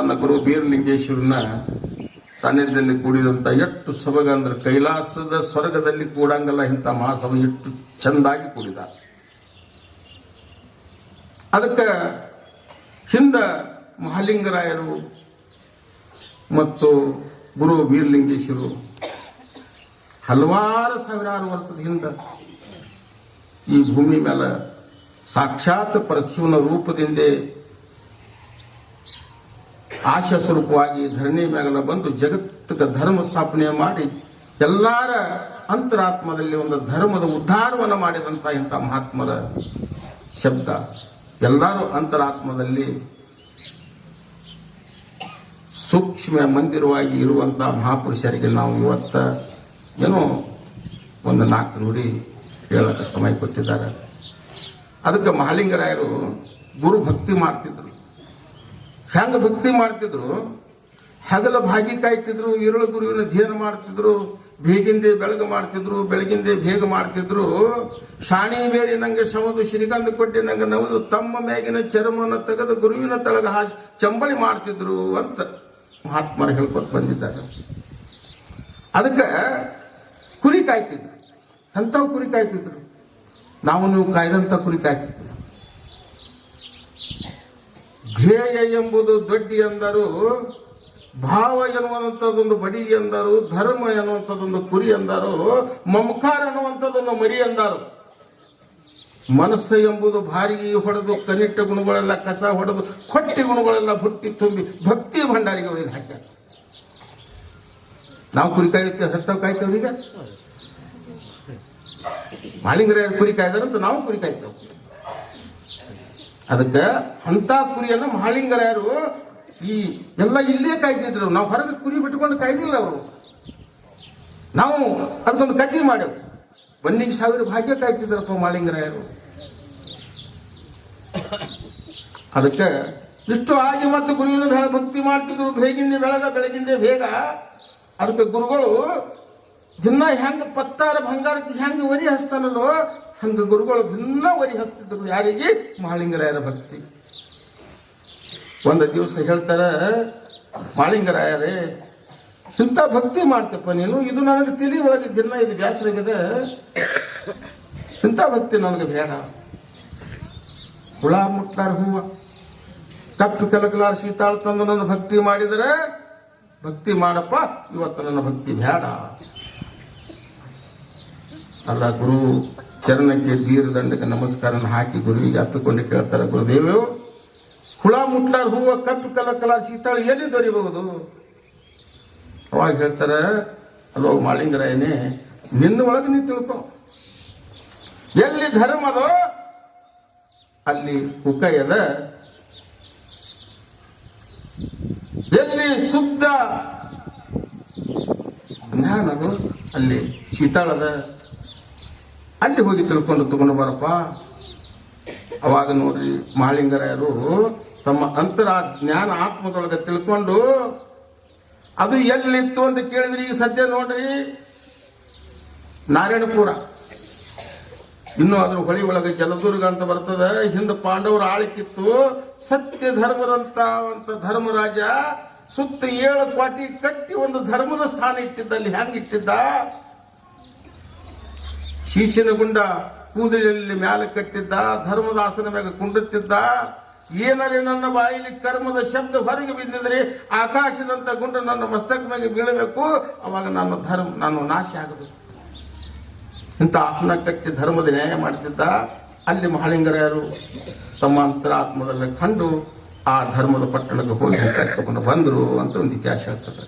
ನನ್ನ ಗುರು ಬೀರಲಿಂಗೇಶ್ವರನ ಸಾನ್ನಿಧ್ಯದಲ್ಲಿ ಕೂಡಿದಂಥ ಎಷ್ಟು ಸೊಬಗ ಅಂದ್ರೆ ಕೈಲಾಸದ ಸ್ವರ್ಗದಲ್ಲಿ ಕೂಡಂಗಲ್ಲ ಇಂಥ ಮಹಾಸಭೆ ಎಷ್ಟು ಚಂದಾಗಿ ಕೂಡಿದ. ಅದಕ್ಕೆ ಹಿಂದ ಮಹಾಲಿಂಗರಾಯರು ಮತ್ತು ಗುರು ಬೀರಲಿಂಗೇಶ್ವರರು ಹಲವಾರು ಸಾವಿರಾರು ವರ್ಷದ ಹಿಂದ ಈ ಭೂಮಿ ಮೇಲೆ ಸಾಕ್ಷಾತ್ ಪರಶಿವನ ರೂಪದಿಂದ ಆಶಾ ಸ್ವರೂಪವಾಗಿ ಧರಣಿ ಮ್ಯಾಗಲ ಬಂದು ಜಗತ್ತಿಗೆ ಧರ್ಮ ಸ್ಥಾಪನೆ ಮಾಡಿ ಎಲ್ಲರ ಅಂತರಾತ್ಮದಲ್ಲಿ ಒಂದು ಧರ್ಮದ ಉದ್ಧಾರವನ್ನು ಮಾಡಿದಂಥ ಇಂಥ ಮಹಾತ್ಮರ ಶಬ್ದ ಎಲ್ಲರೂ ಅಂತರಾತ್ಮದಲ್ಲಿ ಸೂಕ್ಷ್ಮ ಮಂದಿರವಾಗಿ ಇರುವಂಥ ಮಹಾಪುರುಷರಿಗೆ ನಾವು ಇವತ್ತ ಏನೋ ಒಂದು 4 ನುಡಿ ಹೇಳಕ್ಕೆ ಸಮಯ ಕೊಟ್ಟಿದ್ದಾರೆ. ಅದಕ್ಕೆ ಮಹಾಲಿಂಗರಾಯರು ಗುರು ಭಕ್ತಿ ಮಾಡ್ತಿದ್ರು. ಹೆಂಗ ಭಕ್ತಿ ಮಾಡ್ತಿದ್ರು? ಹಗಲ ಭಾಗಿ ಕಾಯ್ತಿದ್ರು, ಇರುಳು ಗುರುವಿನ ಧ್ಯಾನ ಮಾಡ್ತಿದ್ರು, ಬೇಗಿಂದೆ ಬೆಳಗ್ಗೆ ಮಾಡ್ತಿದ್ರು, ಬೆಳಗಿಂದೆ ಬೇಗ ಮಾಡ್ತಿದ್ರು. ಶಾಣಿ ಬೇರೆ ನಂಗೆ ಸಮದು ಶ್ರೀಗಂಧ ಕೊಟ್ಟಿ ನಂಗೆ ನವದು ತಮ್ಮ ಮೇಗಿನ ಚರ್ಮವನ್ನು ತೆಗೆದು ಗುರುವಿನ ತಳಗ ಹಾಕಿ ಚಂಬಳಿ ಮಾಡ್ತಿದ್ರು ಅಂತ ಮಹಾತ್ಮರು ಹೇಳ್ಕೊತ ಬಂದಿದ್ದಾರೆ. ಅದಕ್ಕೆ ಕುರಿ ಕಾಯ್ತಿದ್ರು. ಅಂಥವು ಕುರಿ ಕಾಯ್ತಿದ್ರು. ನಾವು ನೀವು ಕಾಯ್ದಂಥ ಕುರಿ ಕಾಯ್ತಿದ್ರು. ಧ್ಯೇಯ ಎಂಬುದು ದೊಡ್ಡಿ ಎಂದರು, ಭಾವ ಎನ್ನುವಂಥದ್ದೊಂದು ಬಡಿ ಎಂದರು, ಧರ್ಮ ಎನ್ನುವಂಥದ್ದೊಂದು ಕುರಿ ಎಂದರು, ಮಮಕಾರ ಎನ್ನುವಂಥದ್ದೊಂದು ಮರಿ ಎಂದರು. ಮನಸ್ಸು ಎಂಬುದು ಬಾರಿಗೆ ಹೊಡೆದು ಕನಿಷ್ಠ ಗುಣಗಳೆಲ್ಲ ಕಸ ಹೊಡೆದು ಕೊಟ್ಟಿ ಗುಣಗಳೆಲ್ಲ ಬುಟ್ಟಿ ತುಂಬಿ ಭಕ್ತಿ ಭಂಡಾರಿಗೆ ಒಯ್ದು ಹಾಕ್ಯಾರ. ನಾವು ಕುರಿ ಕಾಯ್ತೇವೆ, ಹತ್ತವ್ ಕಾಯ್ತೇವೆ. ಈಗ ಮಾಲಿಂಗರಾಯರು ಕುರಿ ಕಾಯ್ದಾರಂತ ನಾವು ಕುರಿ ಕಾಯ್ತೇವೆ. ಅದಕ್ಕೆ ಅಂತ ಕುರಿಯನ್ನು ಮಹಾಲಿಂಗರಾಯರು ಈ ಎಲ್ಲ ಇಲ್ಲೇ ಕಾಯ್ತಿದ್ರು. ನಾವು ಹೊರಗೆ ಕುರಿ ಬಿಟ್ಕೊಂಡು ಕಾಯ್ದಿಲ್ಲ ಅವರು. ನಾವು ಅದಕ್ಕೊಂದು ಕಥೆ ಮಾಡ್ಯವು. ಬನ್ನಿಗೆ 1000 ಭಾಗ್ಯ ಕಾಯ್ತಿದ್ರಪ್ಪ ಮಹಾಲಿಂಗರಾಯರು. ಅದಕ್ಕೆ ಇಷ್ಟು ಆಗಿ ಮತ್ತು ಗುರುವಿನ ಭಕ್ತಿ ಮಾಡ್ತಿದ್ರು. ಬೇಗಿಂದ ಬೆಳಗ, ಬೆಳಗಿಂದ ಬೇಗ. ಅದಕ್ಕೆ ಗುರುಗಳು ದಿನ ಹೆಂಗ ಪತ್ತಾರ ಬಂಗಾರಕ್ಕೆ ಹೆಂಗ ವರಿ ಹಸ್ತಾನಲ್ಲೋ ಹಂಗ ಗುರುಗಳು ದಿನ ವರಿ ಹಸ್ತಿದ್ರು. ಯಾರಿಗೆ? ಮಹಾಲಿಂಗರಾಯರ ಭಕ್ತಿ. ಒಂದು ದಿವಸ ಹೇಳ್ತಾರೆ, ಮಹಾಲಿಂಗರಾಯರೇ ಇಂಥ ಭಕ್ತಿ ಮಾಡ್ತಪ್ಪ ನೀನು, ಇದು ನನಗೆ ತಿಳಿ ಒಳಗೆ ದಿನ ಇದು ಬ್ಯಾಸರಾಗಿದೆ, ಇಂಥ ಭಕ್ತಿ ನನಗೆ ಬೇಡ. ಹುಳ ಮುಟ್ಲಾರ ಹೂವ ಕಪ್ಪು ಕಲಕಲಾರ ಶೀತಾಳ ತಂದು ನನ್ನ ಭಕ್ತಿ ಮಾಡಿದರೆ ಭಕ್ತಿ ಮಾಡಪ್ಪ, ಇವತ್ತು ನನ್ನ ಭಕ್ತಿ ಬೇಡ. ಅಲ್ಲ, ಗುರು ಚರಣಕ್ಕೆ ದೀರ್ಘದಂಡಕ್ಕೆ ನಮಸ್ಕಾರನ ಹಾಕಿ ಗುರುವಿಗೆ ಅಪ್ಪಿಕೊಂಡು ಕೇಳ್ತಾರೆ, ಗುರುದೇವ ಹುಳ ಮುಟ್ಲಾರ ಹೂವ ಕಪ್ಪು ಕಲಕಲಾರ ಶೀತಾಳ ಎಲ್ಲಿ ದೊರಿಬಹುದು? ಅವಾಗ ಹೇಳ್ತಾರೆ, ಅಲ್ಲೋ ಮಾಳಿಂಗರಾಯನೇ, ನಿನ್ನ ಒಳಗೆ ನೀ ತಿಳ್ಕೊ. ಎಲ್ಲಿ ಧರ್ಮದೋ ಅಲ್ಲಿ ಹುಕಯದ, ಎಲ್ಲಿ ಶುದ್ಧ ಜ್ಞಾನದು ಅಲ್ಲಿ ಶೀತಾಳದ, ಅಲ್ಲಿ ಹೋಗಿ ತಿಳ್ಕೊಂಡು ತಗೊಂಡು ಬರಪ್ಪ. ಅವಾಗ ನೋಡ್ರಿ ಮಹಾಲಿಂಗರಾಯರು ತಮ್ಮ ಅಂತರ ಜ್ಞಾನ ಆತ್ಮದೊಳಗೆ ತಿಳ್ಕೊಂಡು ಅದು ಎಲ್ಲಿತ್ತು ಅಂತ ಕೇಳಿದ್ರಿ. ಈಗ ಸದ್ಯ ನೋಡ್ರಿ ನಾರಾಯಣಪುರ, ಇನ್ನು ಅದ್ರ ಹೊಳಿ ಒಳಗೆ ಜಲದುರ್ಗ ಅಂತ ಬರ್ತದೆ. ಹಿಂದೆ ಪಾಂಡವರ ಆಳಿಕಿತ್ತು. ಸತ್ಯ ಧರ್ಮದಂತ ಧರ್ಮರಾಜ ಸುತ್ತ 7 ಕ್ವಾಟಿ ಕಟ್ಟಿ ಒಂದು ಧರ್ಮದ ಸ್ಥಾನ ಇಟ್ಟಿದ್ದ. ಅಲ್ಲಿ ಹೆಂಗ್ ಇಟ್ಟಿದ್ದ? ಶೀಶಿನ ಗುಂಡ ಕೂದಲಲ್ಲಿ ಮ್ಯಾಲೆ ಕಟ್ಟಿದ್ದ, ಧರ್ಮದಾಸನ ಮ್ಯಾಗ ಕುಂಡುತ್ತಿದ್ದ. ಏನಾರೇ ನನ್ನ ಬಾಯಿಲಿ ಕರ್ಮದ ಶಬ್ದ ಹೊರಗೆ ಬಿದ್ದಿದ್ರೆ ಆಕಾಶದಂತ ಗುಂಡ ನನ್ನ ಮಸ್ತಕ ಮ್ಯಾಗೆ ಬೀಳಬೇಕು, ಅವಾಗ ನಾನು ನಾಶ ಆಗಬೇಕು. ಇಂಥ ಆಸನ ಕಟ್ಟಿ ಧರ್ಮದ ನ್ಯಾಯ ಮಾಡ್ತಿದ್ದ. ಅಲ್ಲಿ ಮಹಾಲಿಂಗರಾಯರು ತಮ್ಮ ಅಂತರಾತ್ಮದಲ್ಲಿ ಕಂಡು ಆ ಧರ್ಮದ ಪಟ್ಟಣಕ್ಕೆ ಹೋಗಿ ತಗೊಂಡು ಬಂದರು ಅಂತ ಒಂದು ಇತಿಹಾಸ ಹೇಳ್ತದೆ.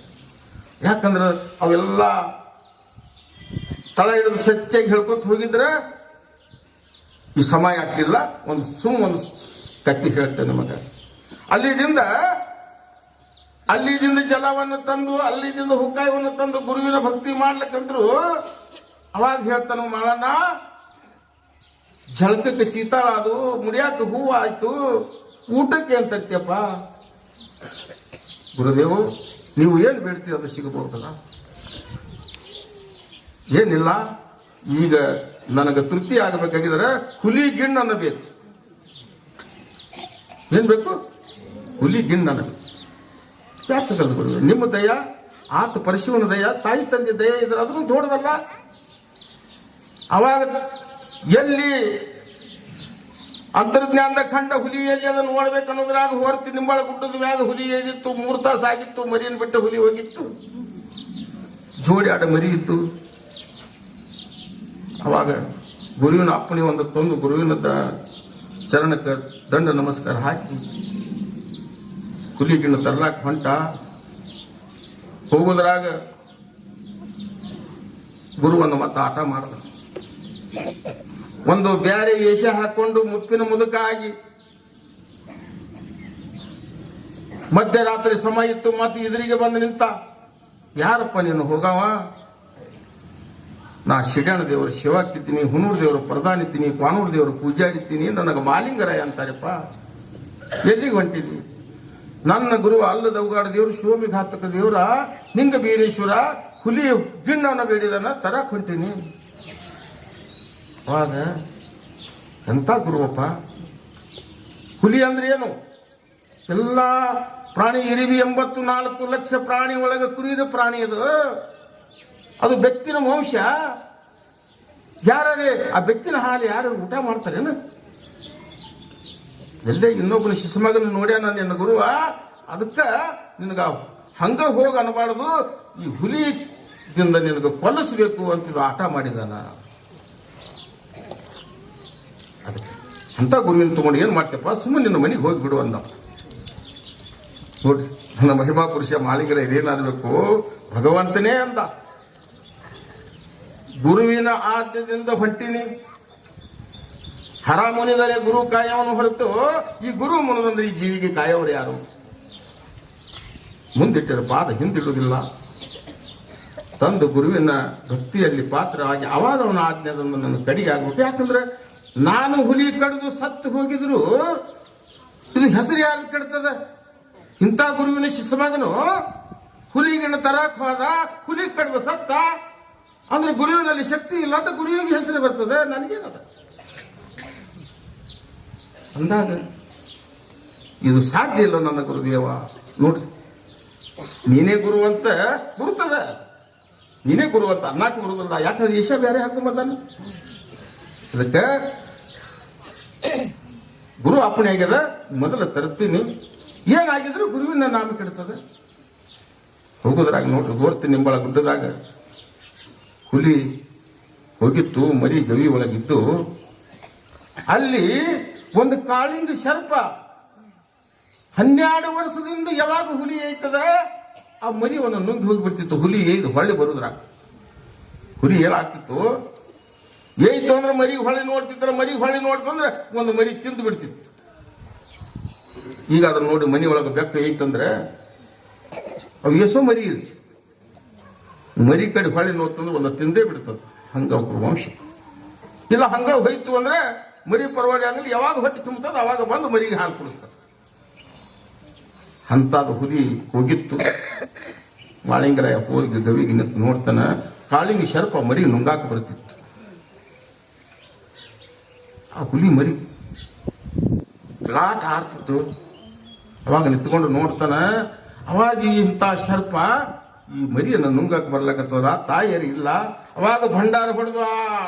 ಯಾಕಂದ್ರೆ ಅವೆಲ್ಲ ತಳ ಹಿಡಿದು ಸಚ್ಚಾಗಿ ಹೇಳ್ಕೊತ ಹೋಗಿದ್ರೆ ಈ ಸಮಯ ಆಗ್ತಿಲ್ಲ. ಒಂದು ಕತ್ತಿ ಹೇಳ್ತೇನೆ ನಿಮಗೆ. ಅಲ್ಲಿದಿಂದ ಜಲವನ್ನು ತಂದು, ಅಲ್ಲಿದಿಂದ ಹುಕ್ಕಾಯವನ್ನು ತಂದು ಗುರುವಿನ ಭಕ್ತಿ ಮಾಡ್ಲಿಕ್ಕಂದ್ರು ಅವಾಗ ಹೇಳ್ತಾನ, ಮಾಡಣ ಝಳಕಕ್ಕೆ ಶೀತಾಳ ಅದು, ಮುಡಿಯಾಕ ಹೂವು ಆಯ್ತು, ಊಟಕ್ಕೆ ಅಂತ ತರ್ತಿಯಪ್ಪ. ಗುರುದೇವು ನೀವು ಏನು ಬೇಡ್ತೀರಿ ಅದು ಸಿಗಬಹುದಲ್ಲ? ಏನಿಲ್ಲ, ಈಗ ನನಗೆ ತೃಪ್ತಿ ಆಗಬೇಕಾಗಿದ್ರೆ ಹುಲಿ ಗಿಣ್ಣನ್ನು ಬೇಕು. ಏನ್ ಬೇಕು? ಹುಲಿ ಗಿಣ್ಣನ್ನು. ಯಾಕಾಗಲ್ಲ ಗುರು? ನಿಮ್ಮ ದಯ, ಆತ ಪರಶಿವನ ದಯ, ತಾಯಿ ತಂದೆ ದಯ ಇದ್ರೆ ಅದನ್ನು ದೊಡ್ಡದಲ್ಲ. ಅವಾಗ ಎಲ್ಲಿ ಅಂತರ್ಜ್ಞಾನದ ಕಂಡ ಹುಲಿ ಎಲ್ಲಿ ಅದನ್ನು ನೋಡ್ಬೇಕು ಅನ್ನೋದ್ರಾಗ ಹೊರತು ನಿಂಬಳ ಗುಡ್ಡದ ಮ್ಯಾಗ ಹುಲಿ ಏದಿತ್ತು, 3 ತಾಸು ಆಗಿತ್ತು, ಮರಿಯನ್ನು ಬಿಟ್ಟು ಹುಲಿ ಹೋಗಿತ್ತು, ಜೋಡಿ ಆಡ ಮರಿ ಇತ್ತು. ಅವಾಗ ಗುರುವಿನ ಅಪ್ಪಣೆ ಒಂದು ತಂದು ಗುರುವಿನ ಚರಣಕ್ಕೆ ದಂಡ ನಮಸ್ಕಾರ ಹಾಕಿ ಹುಲಿಗಿನ್ನು ತರ್ಲಾಕ ಹೊಂಟ. ಹೋಗೋದ್ರಾಗ ಗುರುವನ್ನು ಮತ್ತೆ ಆಟ ಮಾಡ್ದ. ಒಂದು ಬ್ಯಾರೆ ವೇಷ ಹಾಕೊಂಡು ಮುಪ್ಪಿನ ಮುದುಕ ಆಗಿ ಮಧ್ಯರಾತ್ರಿ ಸಮಯ ಇತ್ತು. ಮತ್ತೆ ಎದುರಿಗೆ ಬಂದು ನಿಂತ. ಯಾರಪ್ಪ ನೀನು ಹೋಗವ? ನಾ ಶಿಡಣ ದೇವರ ಶಿವಾಕ್ಕಿದ್ದೀನಿ, ಹುನೂರು ದೇವರು ಪ್ರಧಾನ ಇದ್ದೀನಿ, ಕಾನೂರು ದೇವರು ಪೂಜಾರಿ ಇದ್ದೀನಿ, ನನಗೆ ಮಾಲಿಂಗರಾಯ ಅಂತಾರಪ್ಪ. ಎಲ್ಲಿಗೆ ಹೊಂಟಿದ್ವಿ? ನನ್ನ ಗುರು ಅಲ್ಲದ ಉಗಾಡ ದೇವರು, ಶಿವಮಿಘಾತಕ ದೇವರ, ನಿಂಗ ಬೀರೇಶ್ವರ ಹುಲಿ ಗಿಣ್ಣವನ್ನ ಬೇಡಿದನ ತರಕ್ ಹೊಂಟೀನಿ. ಅವಾಗ ಎಂತ ಗುರುವಪ್ಪ? ಹುಲಿ ಅಂದ್ರೆ ಏನು? ಎಲ್ಲ ಪ್ರಾಣಿ ಇರಿವಿ 84 ಲಕ್ಷ ಪ್ರಾಣಿ ಒಳಗೆ ಕುರಿದ ಪ್ರಾಣಿ ಅದು ಬೆಕ್ಕಿನ ವಂಶ. ಯಾರೇ ಆ ಬೆಕ್ಕಿನ ಹಾಲು ಯಾರು ಊಟ ಮಾಡ್ತಾರೇನು? ಎಲ್ಲೇ ಇನ್ನೊಬ್ಬನ ಶಿಶುಮಗನ ನೋಡ್ಯಾನ ನಿನ್ನ ಗುರುವ, ಅದಕ್ಕ ನಿನಗ ಹಂಗ ಹೋಗ ಅನ್ಬಾರ್ದು, ಈ ಹುಲಿದಿಂದ ನಿನಗೆ ಕೊಲ್ಲಿಸ್ಬೇಕು ಅಂತ ಆಟ ಮಾಡಿದಾನ. ಅದಕ್ಕೆ ಅಂತ ಗುರುವಿನ ತಗೊಂಡು ಏನ್ ಮಾಡ್ತೇಪ್ಪ, ಸುಮ್ಮನೆ ನಿನ್ನ ಮನೆಗೆ ಹೋಗಿಬಿಡು ಅಂದ. ನೋಡಿ, ನನ್ನ ಮಹಿಮಾ ಪುರುಷ ಮಾಲಿಂಗರ ಇದೇನಾಗಬೇಕು, ಭಗವಂತನೇ ಅಂದ. ಗುರುವಿನ ಆಜ್ಞದಿಂದ ಹೊಂಟಿನಿ. ಹರ ಮುನಿದರೆ ಗುರು ಕಾಯವನು ಹೊರತು ಈ ಗುರು ಮುನಿದಂದ್ರೆ ಈ ಜೀವಿಗೆ ಕಾಯವರು ಯಾರು? ಮುಂದಿಟ್ಟರೆ ಪಾದ ಹಿಂದಿಡುವುದಿಲ್ಲ. ತಂದು ಗುರುವಿನ ಭಕ್ತಿಯಲ್ಲಿ ಪಾತ್ರವಾಗಿ ಅವಾಗ ಅವನ ಆಜ್ಞೆಯನ್ನು ನನ್ನ ಕಡಿಗೆ ಆಗ್ಬೇಕು. ಯಾಕಂದ್ರೆ ನಾನು ಹುಲಿ ಕಡಿದು ಸತ್ತು ಹೋಗಿದ್ರು ಇದು ಹೆಸರು ಯಾರು ಕೆಡ್ತದ? ಇಂಥ ಗುರುವಿನ ಶಿಷ್ಯಮಗನು ಹುಲಿಗಿನ ತರಾಕ್ ಹೋದ, ಹುಲಿ ಕಡಿದು ಸತ್ತ ಅಂದ್ರೆ ಗುರುವಿನಲ್ಲಿ ಶಕ್ತಿ ಇಲ್ಲ ಅಂತ ಗುರುವಿಗೆ ಹೆಸರು ಬರ್ತದೆ, ನನಗೇನದ ಅಂದಾಗ ಇದು ಸಾಧ್ಯ ಇಲ್ಲ ನನ್ನ ಗುರುದೇವ. ನೋಡ್ರಿ, ನೀನೇ ಗುರು ಅಂತ ಗುರುತದ, ನೀನೇ ಗುರು ಅಂತ ಅನ್ನಕ್ಕೆ ಬರುವುದಿಲ್ಲ. ಯಾಕಂದ್ರೆ ಈಶ ಬೇರೆ ಹಾಕೊಂಬತ್ತಾನ. ಅದಕ್ಕೆ ಗುರು ಅಪ್ಪಣೆ ಆಗ್ಯದ, ಮೊದಲು ತರ್ತೀನಿ. ಏನಾಗಿದ್ರು ಗುರುವಿನ ನಾಮ ಕೆಡ್ತದೆ. ಹೋಗೋದ್ರಾಗ ನೋಡ್ರಿ, ಗೋರ್ತಿ ನಿಂಬಳ ಗುಡ್ಡದಾಗ ಹುಲಿ ಹೋಗಿತ್ತು, ಮರಿ ಗವಿ ಒಳಗಿದ್ದು. ಅಲ್ಲಿ ಒಂದು ಕಾಳಿಂಗ ಸರ್ಪ 12 ವರ್ಷದಿಂದ ಯಾವಾಗ ಹುಲಿ ಐತದ ಆ ಮರಿವನ್ನು ನುಂಗಿ ಹೋಗಿಬಿಡ್ತಿತ್ತು. ಹುಲಿ ಏದು ಹೊಳ್ಳಿ ಬರುದ್ರಾಗ ಹುಲಿ ಏನಾಗ್ತಿತ್ತು, ಏಯ್ತು ಅಂದ್ರೆ ಮರಿ ಹೊಳ್ಳಿ ನೋಡ್ತಿದ್ರ, ಮರಿ ಹೊಳ್ಳಿ ನೋಡ್ತಂದ್ರೆ ಒಂದು ಮರಿ ತಿಂದು ಬಿಡ್ತಿತ್ತು. ಈಗ ಅದನ್ನ ನೋಡಿ ಮನಿ ಒಳಗೆ ಬೆಕ್ಕ ಐತಂದ್ರೆ ಅವು ಎಸೋ ಮರಿ ಇರ್ತಿ, ಮರಿ ಕಡೆ ಹೊಳ್ಳಿ ನೋಡ್ತಂದ್ರೆ ಒಂದು ತಿಂದೇ ಬಿಡ್ತದ. ಹಂಗ ಅವ್ರ ವಂಶ ಇಲ್ಲ. ಹಂಗ ಹೋಯ್ತು ಅಂದ್ರೆ ಮರಿ ಪರವಾಗಿ ಆಗಲಿ, ಯಾವಾಗ ಹೊಟ್ಟೆ ತುಂಬುತ್ತದೆ ಅವಾಗ ಬಂದು ಮರಿಗೆ ಹಾಲು ಕುಡಿಸ್ತದೆ. ಅಂತಾದ ಹುಲಿ ಹೋಗಿತ್ತು. ಮಾಳಿಂಗರಾಯ ಹೋಗಿ ಗವಿಗೆ ನಿಂತು ನೋಡ್ತಾನ, ಕಾಳಿಂಗಿ ಸರ್ಪ ಮರಿ ನುಂಗಾಕ ಬರ್ತಿತ್ತು. ಆ ಹುಲಿ ಮರಿ ಲಾಟ್ ಆಡ್ತಿತ್ತು. ಅವಾಗ ನಿಂತ್ಕೊಂಡು ನೋಡ್ತಾನ, ಅವಾಗ ಇಂಥ ಸರ್ಪ ಈ ಮರಿಯನ್ನು ನುಂಗಾಕ ಬರ್ಲಕತ್ತದ, ತಾಯಿಯರು ಇಲ್ಲ. ಅವಾಗ ಭಂಡಾರ ಹೊಡೆದು ಆ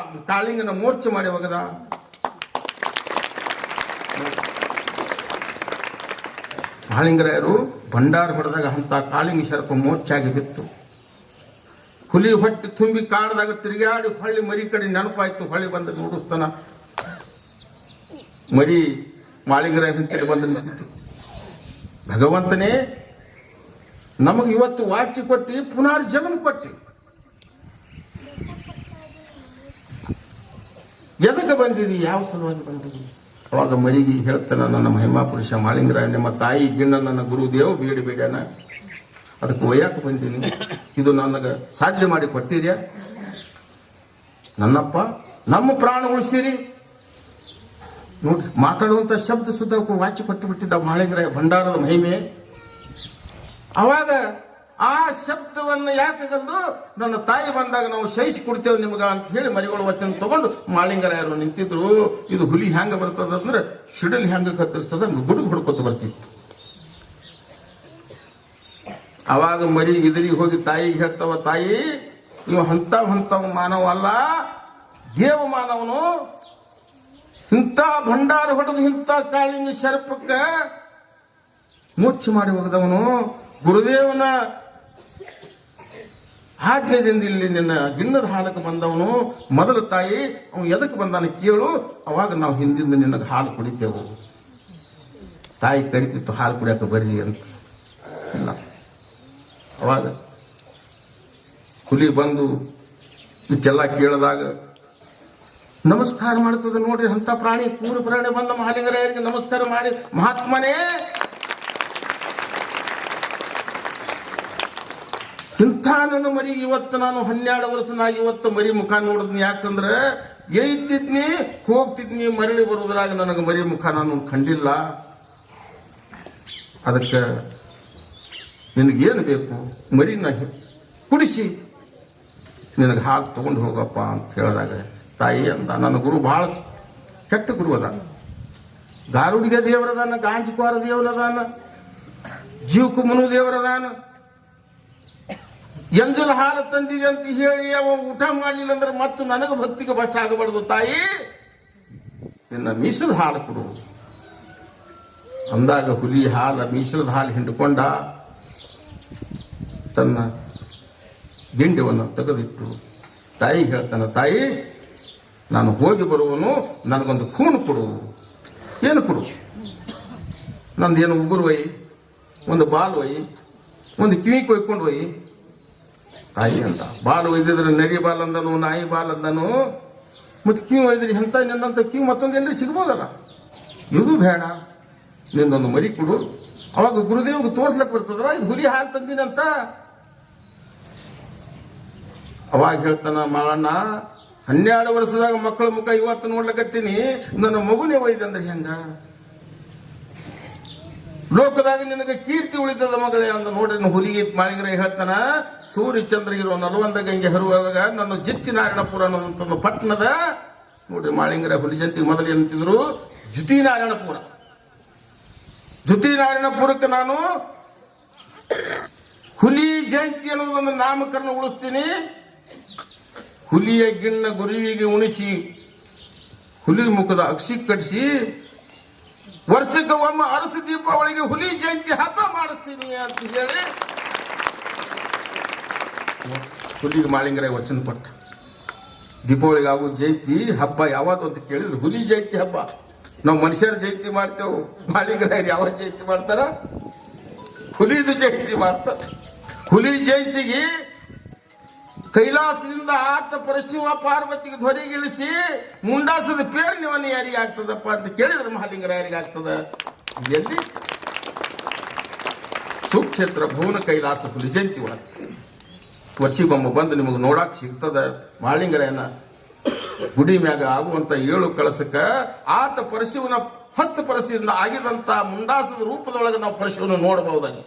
ಕಾಳಿಂಗನ ಮೋರ್ಚೆ ಮಾಡಿ ಹೋಗದ. ಕಾಳಿಂಗರಾಯರು ಭಂಡಾರ ಹೊಡೆದಾಗ ಅಂತ ಕಾಳಿಂಗಿ ಸರ್ಪ ಮೋರ್ಚಾಗಿ ಬಿತ್ತು. ಹುಲಿ ಹೊಟ್ಟೆ ತುಂಬಿ ಕಾಡ್ದಾಗ ತಿರುಗಾಡಿ ಹೊಳ್ಳಿ ಮರಿ ಕಡೆ ನೆನಪಾಯ್ತು. ಹೊಳ್ಳಿ ಬಂದು ನೋಡಿಸ್ತಾನ, ಮರಿ ಮಾಳಿಂಗರಾಯ ಹಿಂತಿರು ಬಂದು ನಿಂತಿತ್ತು. ಭಗವಂತನೇ ನಮಗೆ ಇವತ್ತು ವಾಚಿ ಕೊಟ್ಟಿ, ಪುನರ್ ಜನ್ಮ ಕೊಟ್ಟಿ, ಎದಕ್ಕೆ ಬಂದಿರಿ, ಯಾವ ಸಲುವಾಗಿ ಬಂದಿರಿ? ಅವಾಗ ಮರಿಗೆ ಹೇಳ್ತಾನ, ನನ್ನ ಮಹಿಮಾ ಪುರುಷ ಮಾಳಿಂಗರಾಯ, ನಿಮ್ಮ ತಾಯಿ ಗಿಣ್ಣ ನನ್ನ ಗುರುದೇವ್ ಬೇಡಿ ಬೇಡ್ಯಾನ, ಅದಕ್ಕೆ ಒಯ್ಯಾಕೆ ಬಂದೀನಿ. ಇದು ನನಗೆ ಸಾಧ್ಯ ಮಾಡಿ ಕೊಟ್ಟಿರ್ಯಾ? ನನ್ನಪ್ಪ ನಮ್ಮ ಪ್ರಾಣ ಉಳಿಸಿರಿ. ನೋಡ್ರಿ, ಮಾತಾಡುವಂತ ಶಬ್ದ ಸುದ್ದಕ್ಕೂ ವಾಚಿ ಕೊಟ್ಟು ಬಿಟ್ಟಿದ್ದ ಮಾಳಿಂಗರಾಯ, ಭಂಡಾರದ ಮಹಿಮೆ. ಅವಾಗ ಆ ಶಬ್ದವನ್ನು ಯಾಕಂದು ನನ್ನ ತಾಯಿ ಬಂದಾಗ ನಾವು ಸಹಿಸಿ ಕೊಡ್ತೇವೆ ನಿಮಗ ಅಂತ ಹೇಳಿ ಮರಿಗಳು ವಚನ ತಗೊಂಡು ಮಾಳಿಂಗರಾಯರು ನಿಂತಿದ್ರು. ಇದು ಹುಲಿ ಹೆಂಗ ಬರ್ತದಂದ್ರೆ ಶಿಡಲ್ ಹೆಂಗ ಕತ್ತರಿಸ್ತದ ಹಂಗ ಗುಡುಗು ಹುಡ್ಕೊತ ಬರ್ತಿತ್ತು. ಅವಾಗ ಮರಿ ಇದರಿಗೆ ಹೋಗಿ ತಾಯಿಗೆ ಹೇಳ್ತಾವ, ತಾಯಿ ಇವ ಅಂಥವ್ ಮಾನವ ಅಲ್ಲ, ದೇವ ಮಾನವನು. ಇಂಥ ಭಂಡಾರ ಹೊಡೆದು ಇಂಥ ಕಾಳಿಂಗ ಸರ್ಪಕ್ಕ ಮೋಕ್ಷ ಮಾಡಿ ಹೋಗದವನು. ಗುರುದೇವನ ಆಜ್ಞೆದಿಂದ ಇಲ್ಲಿ ನಿನ್ನ ಗಿಣ್ಣದ ಹಾಲಕ್ಕೆ ಬಂದವನು. ಮೊದಲು ತಾಯಿ ಅವನು ಎದಕ್ಕೆ ಬಂದಾನ ಕೇಳು, ಅವಾಗ ನಾವು ಹಿಂದಿಂದ ನಿನಗೆ ಹಾಲು ಕುಡಿತೇವು. ತಾಯಿ ಕರಿತಿತ್ತು ಹಾಲು ಕುಡಿಯಕ್ಕೆ ಬರ್ರಿ ಅಂತ. ಇಲ್ಲ, ಅವಾಗ ಹುಲಿ ಬಂದು ಇಷ್ಟೆಲ್ಲ ಕೇಳಿದಾಗ ನಮಸ್ಕಾರ ಮಾಡ್ತದೆ. ನೋಡ್ರಿ, ಅಂತ ಪ್ರಾಣಿ, ಕೂಡು ಪ್ರಾಣಿ ಬಂದ ಮಹಾಲಿಂಗರಾಯರಿಗೆ ನಮಸ್ಕಾರ ಮಾಡಿ, ಮಹಾತ್ಮನೇ ಇಂಥ ನನ್ನ ಮರಿ ಇವತ್ತು ನಾನು 12 ವರ್ಷನಾಗಿ ಇವತ್ತು ಮರಿ ಮುಖ ನೋಡಿದ್ನಿ. ಯಾಕಂದ್ರೆ ಏಯ್ತಿದ್ನಿ ಹೋಗ್ತಿದ್ನಿ, ಮರಳಿ ಬರುವುದ್ರಾಗ ನನಗೆ ಮರಿ ಮುಖ ನಾನು ಕಂಡಿಲ್ಲ. ಅದಕ್ಕೆ ನಿನಗೇನು ಬೇಕು, ಮರಿನ ಕುಡಿಸಿ ನಿನಗೆ ಹಾಗೆ ತಗೊಂಡು ಹೋಗಪ್ಪ ಅಂತ ಹೇಳಿದಾಗ ತಾಯಿ ಅಂದ, ನನ್ನ ಗುರು ಭಾಳ ಕೆಟ್ಟ ಗುರು ಅದ. ಗಾರುಡಿಗೆ ದೇವರದಾನ, ಗಾಂಜಿಕೋರ ದೇವರದಾನ, ಜೀವಕು ಮನು ದೇವರದಾನ. ಎಂಜಲ ಹಾಲು ತಂದಿದೆ ಅಂತ ಹೇಳಿ ಅವ ಊಟ ಮಾಡಲಿಲ್ಲ ಅಂದ್ರೆ ಮತ್ತು ನನಗೆ ಭಕ್ತಿಗೆ ಬಷ್ಟ ಆಗಬಾರ್ದು. ತಾಯಿ ನಿನ್ನ ಮೀಸದ ಹಾಲು ಕೊಡು ಅಂದಾಗ ಹುಲಿ ಮೀಸದ ಹಾಲು ಹಿಂಡ್ಕೊಂಡ ತನ್ನ ಗಿಂಡವನ್ನು ತೆಗೆದಿಟ್ಟು ತಾಯಿಗೆ ಹೇಳ್ತಾನೆ, ತಾಯಿ ನಾನು ಹೋಗಿ ಬರುವನು, ನನಗೊಂದು ಖೂನು ಕೊಡು. ಏನು ಕೊಡು? ನಂದೇನು ಉಗುರು ಒಯ್ಯಿ, ಒಂದು ಬಾಲ್ ಒಯ್ಯಿ, ಒಂದು ಕಿವಿ ಕೊಯ್ಕೊಂಡು ಒಯ್ಯಿ. ತಾಯಿ ಅಂತ ಬಾಲ್ ಒಯ್ದಿದ್ರೆ ನರಿ ಬಾಲ್ ಅಂದನು, ನಾಯಿ ಬಾಲ್ ಅಂದನು, ಮತ್ತು ಕಿವಿ ಒಯ್ದ್ರಿ ಎಂತ ನಿನ್ನಂತ ಕಿವಿ ಮತ್ತೊಂದು ಎಲ್ಲಿ ಸಿಗ್ಬೋದಲ್ಲ. ಇದು ಬೇಡ, ನಿಂದೊಂದು ಮರಿ ಕೊಡು. ಅವಾಗ ಗುರುದೇವ್ಗೆ ತೋರ್ಸ್ಲಕ್ ಬರ್ತದಲ್ಲ, ಇದು ಹುಲಿ ಹಾಲು ತಂದಿನಂತ. ಅವಾಗ ಹೇಳ್ತಾನ, ಮಾಳಣ್ಣ 12 ವರ್ಷದಾಗ ಮಕ್ಕಳ ಮುಖ ಇವತ್ತು ನೋಡ್ಲಕತ್ತೀನಿ, ನನ್ನ ಮಗುನೇ ಒಯ್ದಂದ್ರೆ ಹೆಂಗ? ಲೋಕದಾಗ ನಿನಗೆ ಕೀರ್ತಿ ಉಳಿತದ ಮಗಳೇ ಅಂದ. ನೋಡ್ರಿ, ಹುಲಿಗೆ ಮಾಳಿಂಗರ ಹೇಳ್ತಾನ, ಸೂರ್ಯ ಚಂದ್ರಗಿರೋ ನಲವಂದ ಗಂಗೆ ಹರುವಾಗ ನನ್ನ ಜಿತ್ತಿ ನಾರಾಯಣಪುರ ಅನ್ನುವಂಥ ಪಟ್ಟಣದ ನೋಡ್ರಿ, ಮಾಳಿಂಗರ ಹುಲಿ ಜಂತಿಗೆ ಮೊದಲು ಏನಂತಿದ್ರು, ಜುತಿ ನಾರಾಯಣಪುರ. ಜುತಿ ನಾರಾಯಣಪುರಕ್ಕೆ ನಾನು ಹುಲಿ ಜಯಂತಿ ಅನ್ನೋದೊಂದು ನಾಮಕರಣ ಉಳಿಸ್ತೀನಿ. ಹುಲಿಯ ಗಿಣ್ಣ ಗುರುವಿಗೆ ಉಣಿಸಿ, ಹುಲಿ ಮುಖದ ಅಕ್ಷಿ ಕಟ್ಟಿಸಿ, ವರ್ಷಕ್ಕೆ ಒಮ್ಮೆ ಅರಸು ದೀಪಾವಳಿಗೆ ಹುಲಿ ಜಯಂತಿ ಹಬ್ಬ ಮಾಡಿಸ್ತೀನಿ ಅಂತ ಹೇಳಿ ಹುಲಿಗೆ ಮಾಳಿಂಗರ ವಚನ ಕೊಟ್ಟ. ದೀಪಾವಳಿಗೆ ಆಗೋ ಜಯಂತಿ ಹಬ್ಬ ಯಾವುದು ಅಂತ ಕೇಳಿದ್ರು, ಹುಲಿ ಜಯಂತಿ ಹಬ್ಬ. ನಾವು ಮನುಷ್ಯರ ಜಯಂತಿ ಮಾಡ್ತೇವೆ, ಮಾಳಿಂಗರಾಯರು ಯಾವ ಜಯಂತಿ ಮಾಡ್ತಾರ? ಹುಲಿದು ಜಯಂತಿ ಮಾಡ್ತಾರ. ಹುಲಿ ಜಯಂತಿಗೆ ಕೈಲಾಸದಿಂದ ಆತ ಪರಶಿವ ಪಾರ್ವತಿಗೆ ಧ್ವರಿಗಿಳಿಸಿ ಮುಂಡಾಸದ ಪೇರ್ಣಿವನ್ನ ಯಾರಿಗೆ ಆಗ್ತದಪ್ಪ ಅಂತ ಕೇಳಿದ್ರೆ ಮಹಾಲಿಂಗರಾಯರಿಗೆ ಆಗ್ತದ. ಎಲ್ಲಿ? ಸುಕ್ಷೇತ್ರ ಭುವನ ಕೈಲಾಸ ಹುಲಿ ಜಯಂತಿ ಒಳಗೆ ವರ್ಷಿಗೊಮ್ಮೆ ಬಂದು ನಿಮಗೆ ನೋಡಕ್ ಸಿಗ್ತದ. ಮಹಾಲಿಂಗರಾಯನ ಗುಡಿ ಮ್ಯಾಗ ಆಗುವಂತ 7 ಕಳಸಕ್ಕ ಆತ ಪರಶಿವನ ಹಸ್ತ ಪರಶಿಯಿಂದ ಆಗಿದಂತ ಮುಂಡಾಸದ ರೂಪದೊಳಗೆ ನಾವು ಪರಶಿವನ ನೋಡಬಹುದಾಗಿ.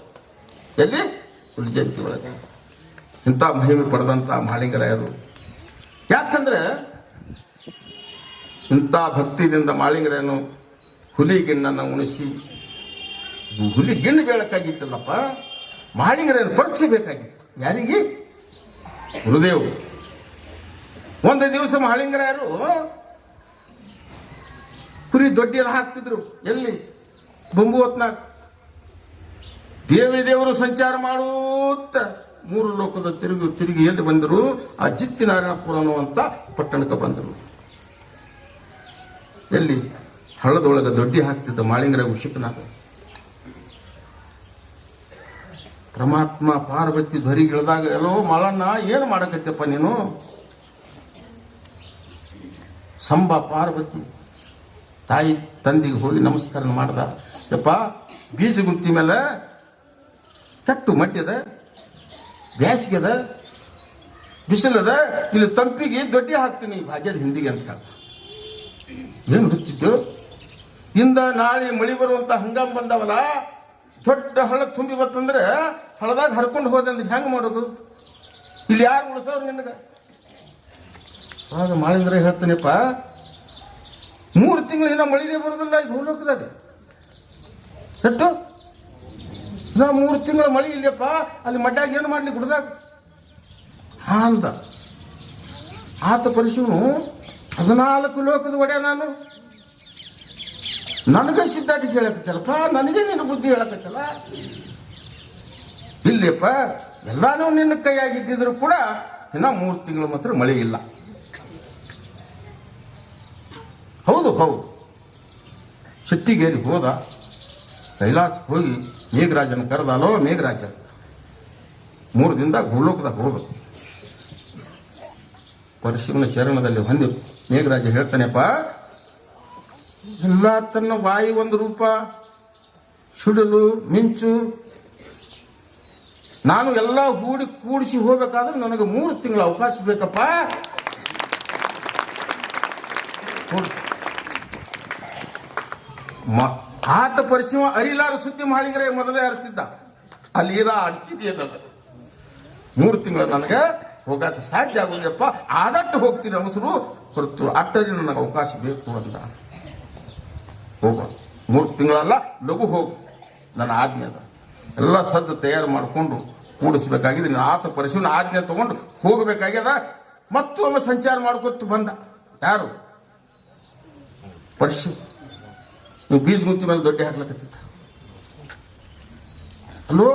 ಎಲ್ಲಿ? ಹುಲಿ ಜಯಂತಿ ಒಳಗೆ. ಇಂಥ ಮಹಿಮೆ ಪಡೆದಂತ ಮಹಾಲಿಂಗರಾಯರು. ಯಾಕಂದ್ರೆ ಇಂಥ ಭಕ್ತಿಯಿಂದ ಮಹಾಲಿಂಗರಾಯನು ಹುಲಿ ಗಿಣ್ಣನ್ನು ಉಣಿಸಿ, ಹುಲಿ ಗಿಣ್ಣು ಬೇಳಕ್ಕಾಗಿತ್ತಲ್ಲಪ್ಪ, ಮಹಾಲಿಂಗರಾಯನ ಪರೀಕ್ಷೆ ಬೇಕಾಗಿತ್ತು. ಯಾರಿಗೆ? ಗುರುದೇವ್. ಒಂದು ದಿವಸ ಮಹಾಲಿಂಗರಾಯರು ಕುರಿ ದೊಡ್ಡಿಯಲ್ಲಿ ಹಾಕ್ತಿದ್ರು. ಎಲ್ಲಿ? ಬೊಂಬು ಹೊತ್ನಾಗ ದೇವರು ಸಂಚಾರ ಮಾಡೂತ್ತ 3 ಲೋಕದ ತಿರುಗಿ ಎಲ್ಲಿ ಬಂದರು? ಆ ಜಿತ್ತಿ ನಾರಾಯಣಪುರ ಅನ್ನುವಂಥ ಪಟ್ಟಣಕ್ಕೆ ಬಂದರು. ಎಲ್ಲಿ? ಹಳ್ಳದೊಳಗೆ ದೊಡ್ಡಿ ಹಾಕ್ತಿದ್ದ ಮಾಳಿಂಗರ ಉಷಿಕನಾಗ. ಪರಮಾತ್ಮ ಪಾರ್ವತಿ ಧ್ವರಿಗಿಳಿದಾಗ, ಎಲ್ಲೋ ಮಾಳಣ್ಣ ಏನು ಮಾಡಕತ್ತಪ್ಪ ನೀನು? ಸಂಬ ಪಾರ್ವತಿ ತಾಯಿ ತಂದಿಗೆ ಹೋಗಿ ನಮಸ್ಕಾರ ಮಾಡ್ದ. ಯಪ್ಪ, ಬೀಜ ಗುಂತಿ ಮೇಲೆ ಕಟ್ಟು ಮಡ್ಯದ, ಬ್ಯಾಸಿಗೆದ, ಬಿಸಿಲದ, ಇಲ್ಲಿ ತಂಪಿಗೆ ದೊಡ್ಡಿ ಹಾಕ್ತೀನಿ ಭಾಗ್ಯದ ಹಿಂದಿಗೆ ಅಂತ ಹೇಳ. ಏನು ಹುಚ್ಚಿದ್ದು? ಇಂದ ನಾಳೆ ಮಳಿ ಬರುವಂತ ಹಂಗಾಮ ಬಂದವಲ್ಲ, ದೊಡ್ಡ ಹಳ್ಳ ತುಂಬಿ ಬತ್ತಂದ್ರೆ ಹಳದಾಗ ಹರ್ಕೊಂಡು ಹೋದೆ ಅಂದ್ರೆ ಹೆಂಗೆ ಮಾಡೋದು? ಇಲ್ಲಿ ಯಾರು ಉಳಿಸೋರು ನಿನಗ? ಆಗ ಮಾಳಿಂದ್ರ ಹೇಳ್ತಾನೆಪ್ಪ, 3 ತಿಂಗಳಿನ ಮಳಿನೇ ಬರೋದಿಲ್ಲ ಈ ಭೂಲೋಕದಾಗ. ಎಷ್ಟು ನಾ 3 ತಿಂಗಳ ಮಳೆ ಇಲ್ಲಪ್ಪ, ಅಲ್ಲಿ ಮಡ್ಡಾಗ ಏನು ಮಾಡ್ಲಿ ಗುಡ್ದಾಗ ಅಂದ. ಆತ ಪರಿಶಿವನು 14 ಲೋಕದ ಒಡೆಯ ನಾನು, ನನಗೆ ಸಿದ್ಧಾಟಿ ಕೇಳಕತ್ತಲ್ಲಪ್ಪ, ನನಗೆ ನಿನ್ನ ಬುದ್ಧಿ ಹೇಳಕತ್ತಲ್ಲ. ಇಲ್ಲಪ್ಪ ಎಲ್ಲಾನು ನಿನ್ನ ಕೈಯಾಗಿದ್ದಿದ್ರು ಕೂಡ ಇನ್ನ 3 ತಿಂಗಳು ಮಾತ್ರ ಮಳೆ ಇಲ್ಲ. ಹೌದು ಹೌದು, ಶೆಟ್ಟಿಗೇರಿ ಹೋದ, ಕೈಲಾಸಕ್ಕೆ ಹೋಗಿ ಮೇಘರಾಜನ ಕರೆದ. ಅಲೋ ಮೇಘರಾಜ, 3 ದಿನದಾಗ ಭೂಲೋಕದಾಗ ಹೋಗ್ಬೇಕು. ಪರಶಿವನ ಶರಣದಲ್ಲಿ ಹೊಂದಿ ಮೇಘರಾಜ ಹೇಳ್ತಾನೆಪ್ಪ, ಎಲ್ಲ ತನ್ನ ವಾಯು ಒಂದು ರೂಪ, ಸುಡಲು ಮಿಂಚು, ನಾನು ಎಲ್ಲ ಕೂಡಿಸಿ ಹೋಗ್ಬೇಕಾದ್ರೆ ನನಗೆ 3 ತಿಂಗಳ ಅವಕಾಶ ಬೇಕಪ್ಪ. ಆತ ಪರಿಶಿವ ಅರಿಲಾರ ಸುದ್ದಿ ಮಾಡಿದ್ರೆ ಮೊದಲೇ ಅರ್ತಿದ್ದ, ಅಲ್ಲಿ ಇರ ಅಡ್ಚಿದೆಯಲ್ಲ, 3 ತಿಂಗಳ ನನಗೆ ಹೋಗಕ್ಕೆ ಸಾಧ್ಯ ಆಗುದಪ್ಪ, ಆದಷ್ಟು ಹೋಗ್ತೀನಿ ಅವಸರು ಹೊರತು ಅಟ್ಟರಿ ನನಗೆ ಅವಕಾಶ ಬೇಕು ಅಂತ. ಹೋಗ 3 ತಿಂಗಳಲ್ಲ, ಲಘು ಹೋಗು, ನನ್ನ ಆಜ್ಞೆ ಅದ. ಎಲ್ಲ ಸಜ್ಜು ತಯಾರು ಮಾಡಿಕೊಂಡು ಕೂಡಿಸ್ಬೇಕಾಗಿದೆ. ಆತ ಪರಿಶಿವನ ಆಜ್ಞೆ ತಗೊಂಡು ಹೋಗಬೇಕಾಗ್ಯದ. ಮತ್ತೊಮ್ಮೆ ಸಂಚಾರ ಮಾಡ್ಕೊತ ಬಂದ. ಯಾರು? ಪರಿಶಿವ. ನೀವು ಬೀಜ ಗುಂತಿ ಮೇಲೆ ದೊಡ್ಡ ಹಾಕ್ಲಕತ್ತಿದ್ದ. ಅಲ್ಲೋ,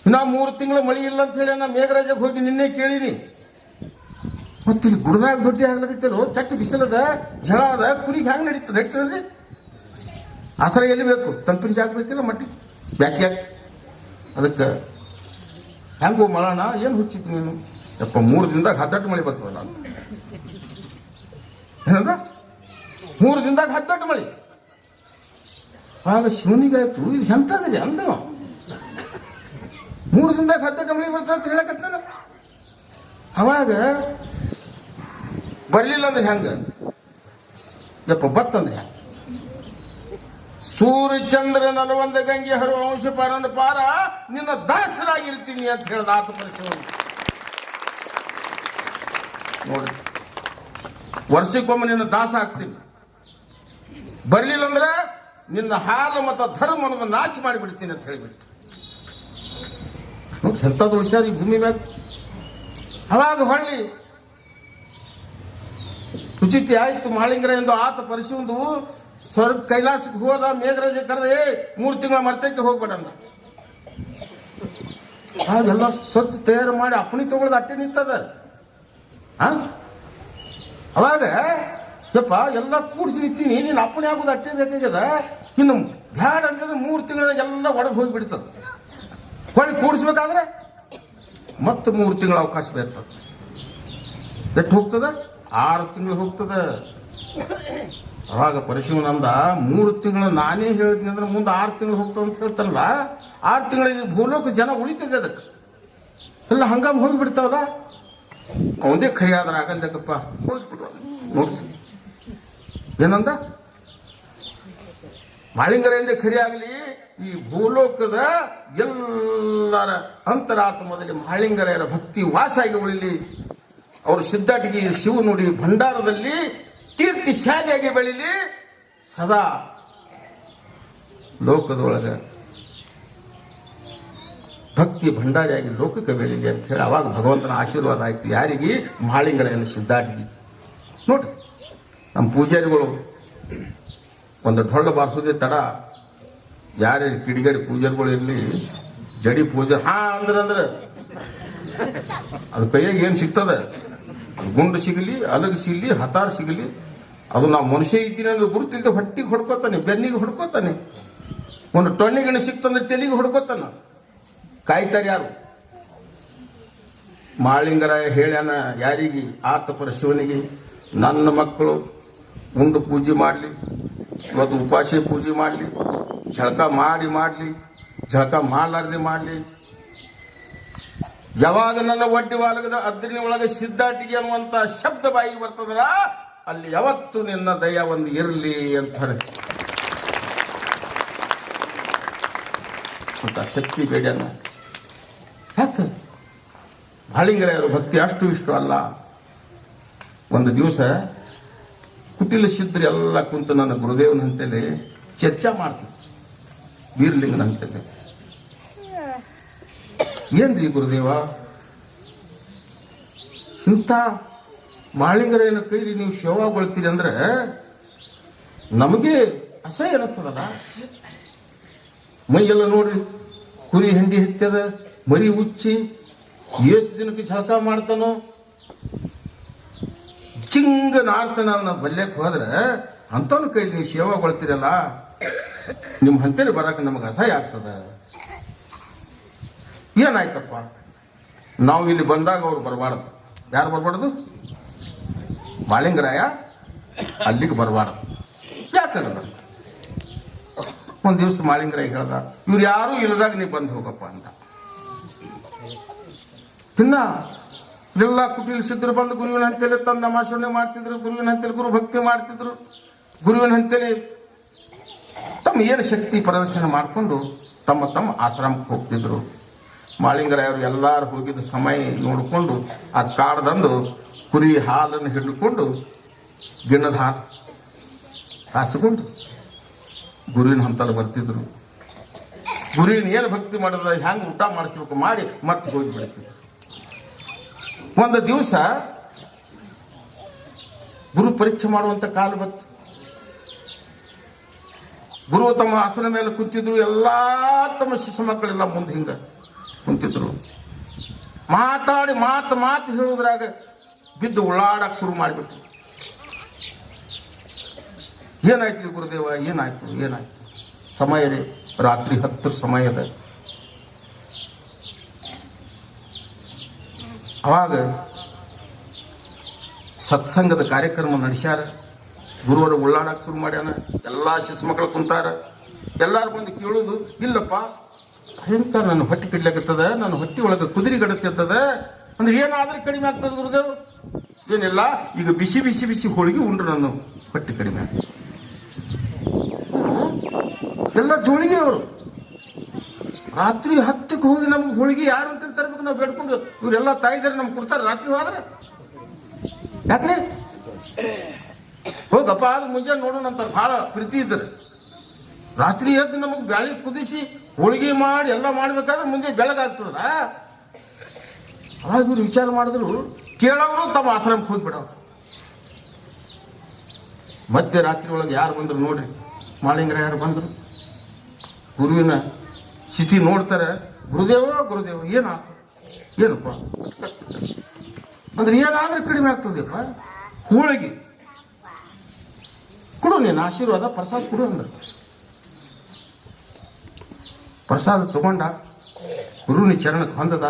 ಇನ್ನ 3 ತಿಂಗಳ ಮಳಿ ಇಲ್ಲ ಅಂತ ಹೇಳಿ ನಾ ಮೇಘರಾಜಕ್ಕೆ ಹೋಗಿ ನಿನ್ನೆ ಕೇಳೀನಿ. ಮತ್ತೆ ಇಲ್ಲಿ ಗುಡ್ದಾಗ ದೊಡ್ಡ ಹಾಕ್ಲಕತ್ತಲ್ಲೋ, ಕೆಟ್ಟ ಬಿಸಿಲದ, ಝಳ ಅದ, ಕುರಿಗೆ ಹ್ಯಾಂಗ ನಡೀತದ್ರಿ? ಆಸರ ಎಲ್ಲಿ ಬೇಕು? ತಂಪಿನ ಜಾಗ ಬೇಕಿಲ್ಲ ಮಟ್ಟಿ ಬ್ಯಾಸಿಗೆ. ಅದಕ್ಕೆ ಹೆಂಗೋ ಮಳಣ, ಏನು ಹುಚ್ಚಿತ್ತು ನೀನು? ಯಪ್ಪ 3 ದಿನದಾಗ 18 ಮಳೆ ಬರ್ತದಲ್ಲ ಅಂತ. ಏನಂದ? 3 ದಿನದಾಗ 18 ಮಳೆ. ಆಗ ಶಿವನಿಗಾಯ್ತು, ಇದು ಎಂತದ್ರಿ ಅಂದ. 3 ದಿನದಾಗ 18 ಮಳೆ ಬರ್ತದೆ ಅಂತ ಹೇಳಕತ್ತಾನ. ಅವಾಗ ಬರ್ಲಿಲ್ಲ ಅಂದ್ರೆ ಹೆಂಗ? ಯಪ್ಪ ಬತ್ತಂದ್ರೆ ಹೆಂಗ? ಸೂರ್ಯ ಚಂದ್ರ ನಲವಂದ ಗಂಗೆ ಹರುವ ಅಂಶ ಪಾರನ ಪಾರ ನಿನ್ನ ದಾಸರಾಗಿರ್ತೀನಿ ಅಂತ ಹೇಳ್ದ ಆತ ಪರಿಶಿವ. ನೋಡಿ, ವರ್ಷಕ್ಕೊಮ್ಮೆ ನಿನ್ನ ದಾಸ ಆಗ್ತೀನಿ, ಬರ್ಲಿಲ್ಲ ಅಂದ್ರೆ ನಿನ್ನ ಹಾಲು ಮತ್ತು ಧರ್ಮ ಅನ್ನೋದು ನಾಶ ಮಾಡಿಬಿಡ್ತೀನಿ ಅಂತ ಹೇಳಿಬಿಟ್ಟು. ನೋಡಿ ಎಂಥದ್ದು ಹುಷಾರು ಈ ಭೂಮಿ ಮ್ಯಾಗ. ಅವಾಗ ಹೊಳ್ಳಿ ಉಚಿತ ಆಯ್ತು ಮಾಳಿಂಗರ ಎಂದು ಆತ ಪರಿಶಿವಂದು ಸ್ವರ್ಗ ಕೈಲಾಸಕ್ಕೆ ಹೋದ. ಮೇಘರಾಜ ಕರೆದ, 3 ತಿಂಗಳ ಮರ್ತಕ್ಕೆ ಹೋಗ್ಬೇಡ ಅಂದ. ಹಾಗೆಲ್ಲ ಸ್ವಚ್ಛ ತಯಾರು ಮಾಡಿ ಅಪ್ಪಣಿ ತಗೊಳ್ಳೋದು ಅಟ್ಟೆ ನಿಂತದ. ಅವಾಗ ಯಪ್ಪ ಎಲ್ಲ ಕೂಡಿಸಿ ನಿಂತೀನಿ, ನೀನು ಅಪ್ಪಣೆ ಆಗೋದು ಅಟ್ಟೆ ಬೇಕಾಗ್ಯದ. ಇನ್ನು ಬ್ಯಾಡ ಅಂತಂದ್ರೆ 3 ತಿಂಗಳಾಗ ಎಲ್ಲ ಒಡೆದು ಹೋಗಿಬಿಡ್ತದ. ಹೊಳ್ಳಿ ಕೂಡಿಸ್ಬೇಕಾದ್ರೆ ಮತ್ತೆ 3 ತಿಂಗಳ ಅವಕಾಶ ಬೇಕಾಗ್ತದೆ. ಎಷ್ಟು ಹೋಗ್ತದ? 6 ತಿಂಗಳು ಹೋಗ್ತದ. ಅವಾಗ ಪರಿಶಿವನಂದ, 3 ತಿಂಗಳು ನಾನೇ ಹೇಳಿದ್ನಿ ಅಂದ್ರೆ ಮುಂದೆ 6 ತಿಂಗಳು ಹೋಗ್ತಾವ ಅಂತ ಹೇಳ್ತಾರಲ್ಲ, 6 ತಿಂಗಳಿಗೆ ಭೂಲೋಕ ಜನ ಉಳಿತದೆ. ಅದಕ್ಕೆ ಎಲ್ಲ ಹಂಗಾಮ ಹೋಗಿಬಿಡ್ತಾವಲ್ಲ. ಅವಂದೇ ಖರಿ ಆದ್ರೆ ಆಗಲ್ದಕ್ಕಪ್ಪ, ಹೋಗ್ಬಿಡುವ ನೋಡಿ. ಏನಂದ? ಮಾಳಿಂಗರೆಂದೇ ಖರಿ ಆಗಲಿ, ಈ ಭೂಲೋಕದ ಎಲ್ಲರ ಅಂತರಾತ್ಮದಲ್ಲಿ ಮಾಳಿಂಗರೆಯರ ಭಕ್ತಿ ವಾಸಾಗಿ ಉಳಿಲಿ. ಅವರು ಸಿದ್ಧಾಟಿಗೆ ಶಿವ ನುಡಿ ಭಂಡಾರದಲ್ಲಿ ಕೀರ್ತಿ ಶಾಲೆಯಾಗಿ ಬೆಳೀಲಿ, ಸದಾ ಲೋಕದೊಳಗೆ ಭಕ್ತಿ ಭಂಡಾರಿಯಾಗಿ ಲೋಕಕ್ಕೆ ಬೆಳೀಲಿ ಅಂತ ಹೇಳಿ ಅವಾಗ ಭಗವಂತನ ಆಶೀರ್ವಾದ ಆಯ್ತು. ಯಾರಿಗೆ? ಮಾಳಿಂಗರೆಯನ್ನು ಸಿದ್ಧಾಟಿಗೆ. ನೋಡ್ರಿ, ನಮ್ಮ ಪೂಜಾರಿಗಳು ಒಂದು ಢೊಳ್ಳು ಬಾರಿಸೋದೇ ತಡ. ಯಾರ್ಯಾರು ಕಿಡಿಗೇಡಿ ಪೂಜಾರಿಗಳು ಇರಲಿ, ಜಡಿ ಪೂಜೆ ಅಂದ್ರೆ ಅದು ಕೈಯಾಗ ಏನು ಸಿಗ್ತದೆ? ಗುಂಡು ಸಿಗಲಿ, ಅಲಗು ಸಿಗಲಿ, ಹತಾರು ಸಿಗಲಿ, ಅದು ನಾವು ಮನುಷ್ಯ ಇದ್ದೀನಿ ಅಂದ್ರೆ ಗುರುತಿಲ್ದೆ ಹೊಟ್ಟಿಗೆ ಹೊಡ್ಕೋತಾನೆ, ಬೆನ್ನಿಗೆ ಹೊಡ್ಕೋತಾನೆ. ಒಂದು ಟೊಣ್ಣಿಗಣ್ಣು ಸಿಕ್ತಂದ್ರೆ ತೆಲಿಗೆ ಹೊಡ್ಕೋತಾನ. ಕಾಯ್ತಾರೆ ಯಾರು? ಮಾಳಿಂಗರಾಯ ಹೇಳ್ಯಾನ ಯಾರಿಗೆ? ಆತ ಶಿವನಿಗೆ, ನನ್ನ ಮಕ್ಕಳು ಉಂಡು ಪೂಜೆ ಮಾಡಲಿ, ಇವತ್ತು ಉಪಾಸ ಪೂಜೆ ಮಾಡಲಿ, ಝಳಕ ಮಾಡಲಿ, ಝಳಕ ಮಾಡಲಾರ್ದೆ ಮಾಡಲಿ, ಯಾವಾಗ ನನ್ನ ಒಡ್ಡಿ ವಾಲಗದ ಅದ್ರಿನ ಒಳಗೆ ಸಿದ್ಧಾಟಿಗೆ ಅನ್ನುವಂತ ಶಬ್ದ ಬಾಯಿಗೆ ಬರ್ತದಲ್ಲ, ಅಲ್ಲಿ ಯಾವತ್ತು ನಿನ್ನ ದಯ ಒಂದು ಇರಲಿ ಅಂತಾರೆ. ಅಂತ ಶಕ್ತಿ ಬೇಡ್ಯಾನ. ಯಾಕೆ? ಮಾಳಿಂಗರಾಯರ ಭಕ್ತಿ ಅಷ್ಟು ಇಷ್ಟು ಅಲ್ಲ. ಒಂದು ದಿವಸ ಕುಟಿಲ ಸಿದ್ಧರು ಎಲ್ಲ ಕುಂತು ನನ್ನ ಗುರುದೇವನ ಅಂತೇಳಿ ಚರ್ಚಾ ಮಾಡ್ತೀವಿ, ವೀರಲಿಂಗನ ಅಂತೇಳಿ. ಏನ್ರಿ ಗುರುದೇವ, ಇಂಥ ಮಾಳಿಂಗರಾಯನ ಕೈಲಿ ನೀವು ಶವಗೊಳ್ತೀರಿ ಅಂದ್ರೆ ನಮಗೆ ಅಸಹ್ಯ ಅನಿಸ್ತದಲ್ಲ. ಮೈಯೆಲ್ಲ ನೋಡ್ರಿ, ಕುರಿ ಹೆಂಡಿ ಹತ್ಯದ, ಮರಿ ಉಚ್ಚಿ, ಎಷ್ಟು ದಿನಕ್ಕೆ ಝಳಕ ಮಾಡ್ತಾನೋ, ಚಿಂಗ ನಾರ್ತಾನ ಬಲ್ಯಕ್ಕೆ ಹೋದ್ರೆ ಅಂಥವನ ಕೈಲಿ ನೀವು ಶವಗೊಳ್ತೀರಲ್ಲ, ನಿಮ್ಮ ಹಂತೇಲಿ ಬರಕ್ಕೆ ನಮಗೆ ಅಸಹ್ಯ ಆಗ್ತದ. ಏನಾಯ್ತಪ್ಪ, ನಾವು ಇಲ್ಲಿ ಬಂದಾಗ ಅವ್ರು ಬರಬಾರ್ದು. ಯಾರು ಬರಬಾರ್ದು? ಮಾಳಿಂಗರಾಯ ಅಲ್ಲಿಗೆ ಬರಬಾರ್ದು. ಯಾಕಂದ್ರೆ ಒಂದು ದಿವಸ ಮಾಳಿಂಗರಾಯ ಹೇಳ್ದ, ಇವ್ರು ಯಾರು ಇಲ್ಲದಾಗ ನೀವು ಬಂದು ಹೋಗಪ್ಪ ಅಂತ. ತಿನ್ನ ಎಲ್ಲ ಕುಟಿಲಿಸಿದ್ರು, ಬಂದು ಗುರುವಿನ ಹಂತೇಲಿ ತಮ್ಮ ನಮಾಚರಣೆ ಮಾಡ್ತಿದ್ರು, ಗುರುವಿನ ಹಂತೇಲಿ ಗುರು ಭಕ್ತಿ ಮಾಡ್ತಿದ್ರು, ಗುರುವಿನ ಹಂತೇಲಿ ತಮ್ಮ ಏನು ಶಕ್ತಿ ಪ್ರದರ್ಶನ ಮಾಡಿಕೊಂಡು ತಮ್ಮ ತಮ್ಮ ಆಶ್ರಮಕ್ಕೆ ಹೋಗ್ತಿದ್ರು. ಮಾಳಿಂಗರಾಯವರು ಎಲ್ಲರೂ ಹೋಗಿದ್ದ ಸಮಯ ನೋಡಿಕೊಂಡು ಆ ಕಾಡ್ದಂದು ಕುರಿ ಹಾಲನ್ನು ಹಿಡ್ಕೊಂಡು ಗಿಣ್ಣದ ಹಾಲು ಕಾಸಿಕೊಂಡು ಗುರುವಿನ ಹಂತಲ್ಲಿ ಬರ್ತಿದ್ರು. ಗುರುವಿನ ಏನು ಭಕ್ತಿ ಮಾಡೋದ, ಹ್ಯಾಂಗೆ ಊಟ ಮಾಡಿಸ್ಬೇಕು ಮಾಡಿ ಮತ್ತೆ ಹೋಗಿ ಬಿಡ್ತಿದ್ರು. ಒಂದು ದಿವಸ ಗುರು ಪರೀಕ್ಷೆ ಮಾಡುವಂತ ಕಾಲ ಬಂತು. ಗುರು ತಮ್ಮ ಆಸನ ಮೇಲೆ ಕುಂತಿದ್ರು, ಎಲ್ಲಾ ತಮ್ಮ ಶಿಷ್ಯ ಮಕ್ಕಳೆಲ್ಲ ಮುಂದೆ ಹಿಂಗ ಕುಂತಿದ್ರು. ಮಾತಾಡಿ ಮಾತು ಹೇಳುದ್ರಾಗ ಬಿದ್ದು ಉಳ್ಳಾಡಕ್ ಶುರು ಮಾಡಿಬಿಟ್ರು. ಏನಾಯ್ತು ಗುರುದೇವ, ಏನಾಯ್ತು? ಸಮಯ ರೀ, ರಾತ್ರಿ 10 ಸಮಯದ. ಅವಾಗ ಸತ್ಸಂಗದ ಕಾರ್ಯಕ್ರಮ ನಡೆಸ್ಯಾರ. ಗುರುವರು ಉಳ್ಳಾಡಕ್ ಶುರು ಮಾಡ್ಯಾನ. ಎಲ್ಲಾ ಶಿಶು ಮಕ್ಕಳು ಕುಂತಾರ. ಎಲ್ಲಾರು ಬಂದು ಕೇಳುದು, ಇಲ್ಲಪ್ಪ ಎಂತ ನನ್ನ ಹೊಟ್ಟೆ ಕಿಡ್ಲಾಗತ್ತದ, ನನ್ನ ಹೊಟ್ಟೆ ಒಳಗೆ ಕುದುರೆ ಗಡತ್ತಿರ್ತದ ಅಂದ್ರೆ ಏನಾದ್ರೂ ಕಡಿಮೆ ಆಗ್ತದ ಗುರುದೇವ್? ಏನಿಲ್ಲ, ಈಗ ಬಿಸಿ ಹೋಳಿಗೆ ಉಂಡ್ರು ನನ್ನ ಹೊಟ್ಟೆ ಕಡಿಮೆ ಆಗ್ತದೆ. ಎಲ್ಲ ಜೋಳಿಗೆ ಅವರು ರಾತ್ರಿ 10ಕ್ಕೆ ಹೋಗಿ ನಮ್ಗೆ ಹೋಳಿಗೆ ಯಾರು ಅಂತ ತರಬೇಕು ನಾವು ಬೇಡ್ಕೊಂಡು, ಇವರೆಲ್ಲ ತಾಯಿದಾರೆ ನಮ್ಗೆ ಕೊಡ್ತಾರೆ. ರಾತ್ರಿ ಹೋದ್ರೆ ಯಾಕ್ರಿ ಹೋಗಪ್ಪ, ಅದು ಮುಂಜಾನೆ ನೋಡೋಣ ಅಂತಾರೆ. ಬಹಳ ಪ್ರೀತಿ ಇದ್ದಾರೆ. ರಾತ್ರಿ ಎದ್ದು ನಮಗೆ ಬ್ಯಾಳಿ ಕುದಿಸಿ ಹೋಳಿಗೆ ಮಾಡಿ ಎಲ್ಲ ಮಾಡ್ಬೇಕಾದ್ರೆ ಮುಂದೆ ಬೆಳಗಾಗ್ತದಲ್ಲ. ಅವಾಗ ಇವ್ರು ವಿಚಾರ ಮಾಡಿದ್ರು, ಕೇಳೋರು ತಮ್ಮ ಆಶ್ರಮಕ್ಕೆ ಹೋಗ್ಬಿಡವ್ರು. ಮಧ್ಯರಾತ್ರಿ ಒಳಗೆ ಯಾರು ಬಂದ್ರು ನೋಡ್ರಿ, ಮಾಳಿಂಗರ ಯಾರು ಬಂದ್ರು. ಗುರುವಿನ ಸ್ಥಿತಿ ನೋಡ್ತಾರೆ. ಗುರುದೇವ ಏನಾಯ್ತು, ಏನಪ್ಪ ಅಂದ್ರೆ ಏನಾದ್ರೂ ಕಡಿಮೆ ಆಗ್ತದೆಪ್ಪ, ಹೋಳಿಗೆ ಕೊಡು, ನೀನು ಆಶೀರ್ವಾದ ಪ್ರಸಾದ ಕೊಡು ಅಂದ್ರೆ. ಪ್ರಸಾದ ತಗೊಂಡ ಗುರುವಿನ ಚರಣಕ್ಕೆ ಹೊಂದದ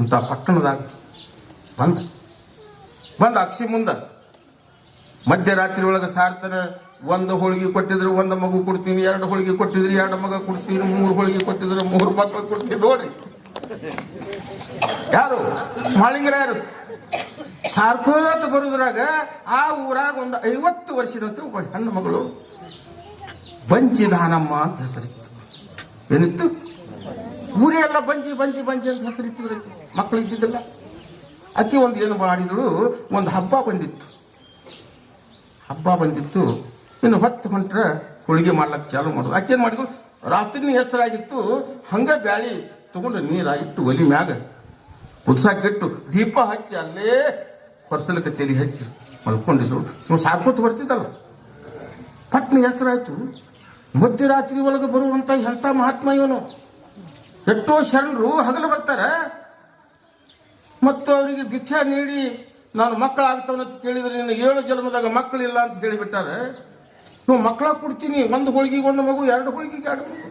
ಇಂಥ ಪಟ್ಟಣದಾಗ ಬಂದ ಅಕ್ಷಿ ಮುಂದ ಮಧ್ಯರಾತ್ರಿ ಒಳಗೆ ಸಾರ್ತಾನೆ. 1 ಹೋಳಿಗೆ ಕೊಟ್ಟಿದ್ರು 1 ಮಗು ಕೊಡ್ತೀನಿ, 2 ಹೋಳಿಗೆ ಕೊಟ್ಟಿದ್ರು 2 ಮಗ ಕೊಡ್ತೀನಿ, 3 ಹೋಳಿಗೆ ಕೊಟ್ಟಿದ್ರು 3 ಮಕ್ಕಳು ಕೊಡ್ತೀನಿ. ನೋಡ್ರಿ ಯಾರು ಮಾಳಿಂಗರಾಯರು ಸಾರ್ಕೋತ ಬರುದ್ರಾಗ ಆ ಊರಾಗ ಒಂದು 50 ವರ್ಷದಂತೆ ಒಬ್ಬ ಹೆಣ್ಣು ಮಗಳು ಬಂಜಿ ದಾನಮ್ಮ ಅಂತ ಹೆಸರಿತ್ತು. ಏನಿತ್ತು? ಊರೆಲ್ಲ ಬಂಜಿ ಅಂತ ಹೆಸರಿತ್ತು. ಮಕ್ಕಳು ಇದ್ದಿದ್ದಲ್ಲ. ಆಕೆ ಒಂದು ಏನು ಮಾಡಿದಳು, ಒಂದು ಹಬ್ಬ ಬಂದಿತ್ತು. ಇನ್ನು ಹೊತ್ತು ಹೊಂಟ್ರೆ ಹೋಳಿಗೆ ಮಾಡ್ಲಕ್ಕೆ ಚಾಲು ಮಾಡೋದು. ಆಕೆ ಏನು ಮಾಡಿದ್ರು, ರಾತ್ರಿ ಎತ್ತರಾಗಿತ್ತು, ಹಂಗ ಬ್ಯಾಳಿ ತಗೊಂಡು ನೀರಾಗಿಟ್ಟು ಒಲಿ ಮ್ಯಾಗ ಕುದ್ಸಾಕಿಟ್ಟು ದೀಪ ಹಚ್ಚಿ ಅಲ್ಲೇ ಹೊರಸಲಕ್ಕೆ ತೆಲಿ ಹಚ್ಚಿ ಮಲ್ಕೊಂಡಿದ್ರು. ನೀವು ಸಾರ್ಕೋತ ಬರ್ತಿದ್ದಲ್ಲ, ಪಟ್ನ ಹೆಸರಾಯ್ತು. ಮಧ್ಯರಾತ್ರಿ ಒಳಗೆ ಬರುವಂತ ಎಂಥ ಮಹಾತ್ಮ ಇವನು. ಎಷ್ಟೋ ಶರಣರು ಹಗಲು ಬರ್ತಾರೆ, ಮತ್ತು ಅವರಿಗೆ ಭಿಕ್ಷಾ ನೀಡಿ ನಾನು ಮಕ್ಕಳಾಗ್ತಾವಂತ ಕೇಳಿದ್ರೆ ನಿನ್ನ 7 ಜನ್ಮದಾಗ ಮಕ್ಕಳಿಲ್ಲ ಅಂತ ಹೇಳಿಬಿಟ್ಟಾರೆ. ನೀವು ಮಕ್ಕಳ ಕೊಡ್ತೀನಿ, 1 ಹೋಳಿಗೆಗೆ 1 ಮಗು, 2 ಹೋಳಿಗೆಗೆ 2 ಮಗು,